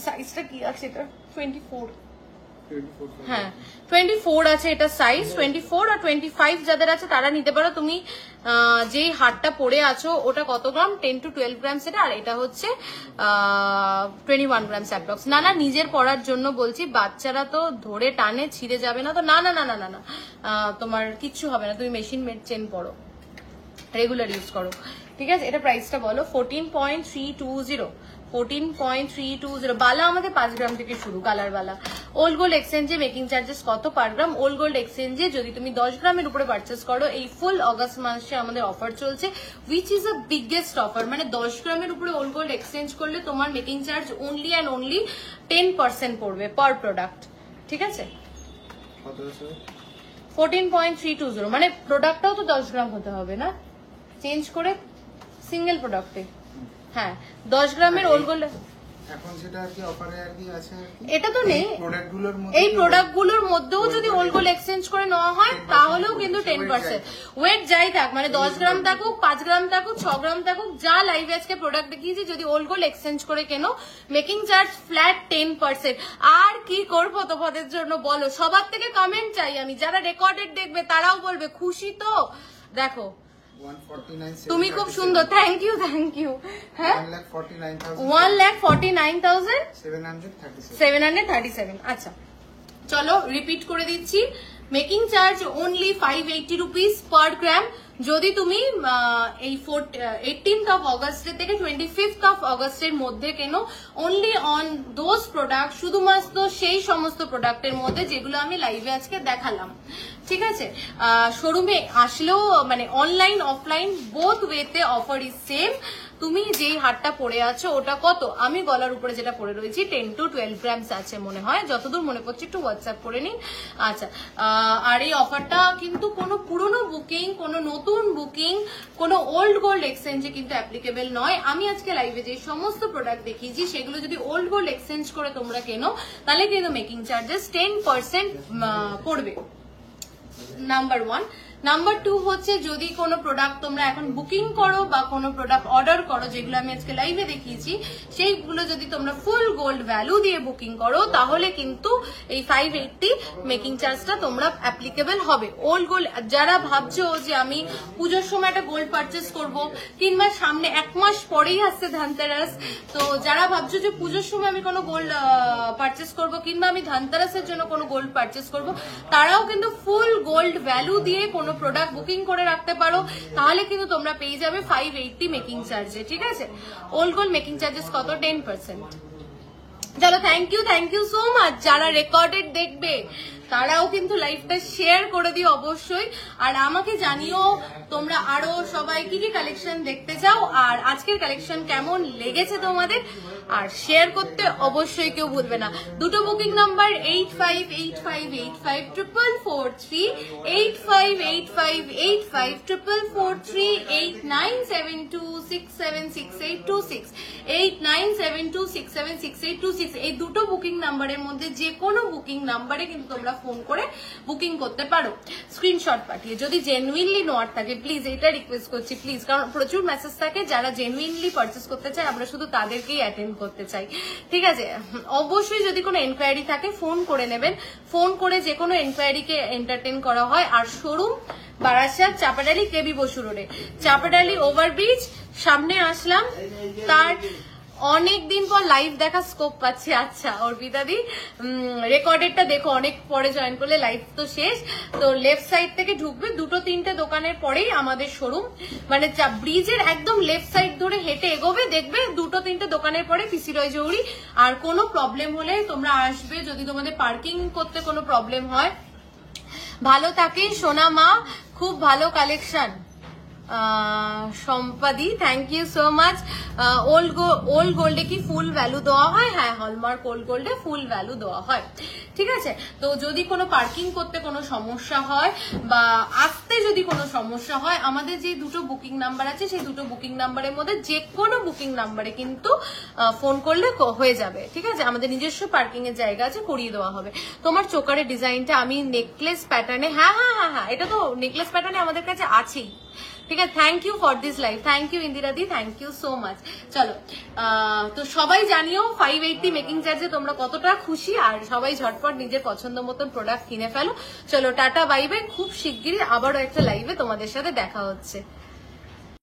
সাইজটা কি আছে এটা? 24, হ্যাঁ 24 আছে এটা সাইজ। 24 আর 25 যাদের আছে তারা নিতে পারো। তুমি যেই হারটা পরে আছো ওটা কত গ্রাম? 10 to 12 গ্রাম সেটা, আর এটা হচ্ছে 21 গ্রাম অ্যাপ্রক্স। না না, নিজের পরার জন্য বলছি, বাচ্চারা তো ধরে টানে ছিঁড়ে যাবে না তো। না না না না না না, তোমার কিচ্ছু হবে না, তুমি মেশিন মেড চেন পরো, রেগুলার ইউজ করো, ঠিক আছে? এটা প্রাইসটা বলো। 14.320, 14.320। বালা আমাদের 5 গ্রাম থেকে শুরু, কালার বালা। ওল্ড গোল্ড এক্সচেঞ্জে মেকিং চার্জেস কত পার গ্রাম? ওল্ড গোল্ড এক্সচেঞ্জে যদি তুমি 10 গ্রামের উপরে পারচেস করো, এই ফুল অগাস্ট মাসে আমাদের অফার চলছে, which is a biggest offer. মানে 10 গ্রামের উপরে ওল্ড গোল্ড এক্সচেঞ্জ করলে তোমার making charge only and only 10% পড়বে পার প্রোডাক্ট, ঠিক আছে? 14.320, মানে প্রোডাক্টটাও তো 10 গ্রাম হতে হবে না, চেঞ্জ করে সিঙ্গেল প্রোডাক্টে। হ্যাঁ, 10 গ্রামের ওল্ড গোল্ড এখন যেটা আর কি অফারে আর কি আছে, এটা তো নেই। এই প্রোডাক্টগুলোর মধ্যেও যদি ওল্ড গোল্ড এক্সচেঞ্জ করে নেওয়া হয় তাহলেও কিন্তু 10%। ওয়েট যাই থাক, মানে 10 গ্রাম থাকুক, 5 গ্রাম থাকুক, 6 গ্রাম থাকুক, যা লাইভে আজকে প্রোডাক্ট দেখিয়েছি, যদি ওল্ড গোল্ড এক্সচেঞ্জ করে কেনো মেকিং চার্জ ফ্ল্যাট 10%। আর কি করবো তোমাদের জন্য বলো? সবার থেকে কমেন্ট চাই আমি, যারা রেকর্ডেড দেখবে তারাও বলবে খুশি তো। দেখো তুমি খুব সুন্দর, থ্যাংক ইউ থ্যাংক ইউ। হ্যাঁ, 1,49,737। আচ্ছা চলো রিপিট করে দিচ্ছি, making charge only 580 rupees per gram. যদি তুমি এই 18th অফ অগস্ট থেকে 25th অফ অগস্টের মধ্যে কেনো, অনলি অন দোজ প্রোডাক্ট, শুধুমাত্র সেই সমস্ত প্রোডাক্টের মধ্যে যেগুলো আমি লাইভে আজকে দেখালাম, ঠিক আছে? শোরুমে আসলেও মানে অনলাইন অফলাইন বোথ ওয়েতে অফার ইজ সেম। তুমি যেই হারটা পরে আছো ওটা কত? আমি গলার উপরে যেটা পরে রয়েছি 10 to 12 গ্রামস আছে মনে হয়, যতদূর মনে পড়ছে, একটু হোয়াটসঅ্যাপ করে নিন। আচ্ছা, আর এই অফারটা কিন্তু কোনো পুরনো বুকিং, কোনো নতুন বুকিং, কোনো ওল্ড গোল্ড এক্সচেঞ্জে কিন্তু অ্যাপ্লিকেবল নয়। আমি আজকে লাইভে যে সমস্ত প্রোডাক্ট দেখিয়েছি সেগুলো যদি ওল্ড গোল্ড এক্সচেঞ্জ করে তোমরা কেনো তাহলে কিন্তু মেকিং চার্জেস 10% পড়বে, নাম্বার 1। নাম্বার 2 হচ্ছে, যদি কোনো প্রোডাক্ট তোমরা এখন বুকিং করো বা কোনো প্রোডাক্ট অর্ডার করো, যেগুলো আমি আজকে লাইভে দেখিয়েছি, সেইগুলো যদি তোমরা ফুল গোল্ড ভ্যালু দিয়ে বুকিং করো তাহলে কিন্তু এই 580 মেকিং চার্জটা তোমরা অ্যাপ্লিকেবল হবে। ওল্ড গোল্ড যারা ভাবছো যে আমি পুজোর সময় একটা গোল্ড পারচেস করব, কিংবা সামনে 1 মাস পরেই আসছে ধনতেরাস, তো যারা ভাবছো যে পুজোর সময় আমি কোনো গোল্ড পারচেস করব, কিংবা আমি ধনতেরাসের জন্য কোনো গোল্ড পারচেস করব, তারাও কিন্তু ফুল গোল্ড ভ্যালু দিয়ে কোনো প্রোডাক্ট বুকিং করে রাখতে পারো, তাহলে কিন্তু তোমরা পেয়ে যাবে 580 মেকিং চার্জে, ঠিক আছে? ওল্ড গোল্ড মেকিং চার্জেস কত? 10%। চলো, থ্যাংক ইউ সো মাচ। যারা রেকর্ডেড দেখবে তারাও কিন্তু লাইভটা শেয়ার করে দিও অবশ্যই, আর আমাকে জানিও তোমরা আরো সবাই কি কি কালেকশন দেখতে চাও, আর আজকের কালেকশন কেমন লেগেছে তোমাদের, আর শেয়ার করতে অবশ্যই কেউ ভুলবে না। দুটো বুকিং নাম্বার 8585854443, 8585854443, 8972676826, 8972676826। এই দুটো বুকিং নাম্বারের মধ্যে যে কোনো বুকিং নাম্বারে কিন্তু তোমরা ফোন করে বুকিং করতে পারো স্ক্রিনশট পাঠিয়ে। যদি জেনুইনলি নেওয়ার থাকে, প্লিজ এটা রিকোয়েস্ট করছি প্লিজ, কারণ প্রচুর মেসেজ থাকে, যারা জেনুইনলি পারচেস করতে চায় আমরা শুধু তাদেরকেই অ্যাটেন্ড করতে চাই, ঠিক আছে? অবশ্যই যদি কোনো এনকোয়ারি থাকে ফোন করে নেবেন, ফোন করে যে কোনো এনকোয়ারিকে এন্টারটেন করা হয়। আর শোরুম বারাসাত, চাপাডালি, কেবি বসু রোডে, চাপাডালি ওভারব্রিজ সামনে আসলাম, তার অনেকদিন পর লাইভ দেখা স্কোপ পাচ্ছি। আচ্ছা অর্পিতা দি, রেকর্ডেডটা দেখো, অনেক পরে জয়েন করলে, লাইভ তো শেষ। তো লেফট সাইড থেকে ঢুকবে, 2-3টে দোকানের পরেই আমাদের শোরুম, মানে ব্রিজের একদম লেফট সাইড ধরে হেঁটে এগোবে, দেখবে 2-3টে দোকানের পরে পিসি রয় জৌড়ি। আর কোনো প্রবলেম হলে তোমরা আসবে, যদি তোমাদের পার্কিং করতে কোনো প্রবলেম হয়। ভালো থাকে সোনা মা, খুব ভালো collection. Sampadi thank you so much. Old গোল্ডে কি ফুল ভ্যালু দেওয়া হয়? হ্যাঁ, হলমার্ক ওল্ড গোল্ডে ফুল ভ্যালু দেওয়া হয়, ঠিক আছে। তো যদি কোনো পার্কিং করতে কোনো সমস্যা হয় বা আসতে যদি কোনো সমস্যা হয়, আমাদের যে 2টো বুকিং নাম্বার আছে, সেই 2টো বুকিং নাম্বারের মধ্যে যে কোনো বুকিং নাম্বারে কিন্তু ফোন করলে হয়ে যাবে, ঠিক আছে। আমাদের নিজস্ব পার্কিং এর জায়গা আছে, করিয়ে দেওয়া হবে। তোমার চোকারের ডিজাইনটা আমি নেকলেস প্যাটার্নে, হ্যাঁ হ্যাঁ হ্যাঁ হ্যাঁ, এটা তো নেকলেস প্যাটার্নে আমাদের কাছে আছেই, ঠিক আছে। Thank you for this live, thank you Indira di, thank you so much. চলো, তো সবাই জানিও 580 মেকিং চার্জে তোমরা কতটা খুশি, আর সবাই ঝটপট নিজের পছন্দ মতন প্রোডাক্ট কিনে ফেলো। চলো টাটা, বাই বাই, খুব শিগগিরই আবারও একটা লাইভে তোমাদের সাথে দেখা হচ্ছে।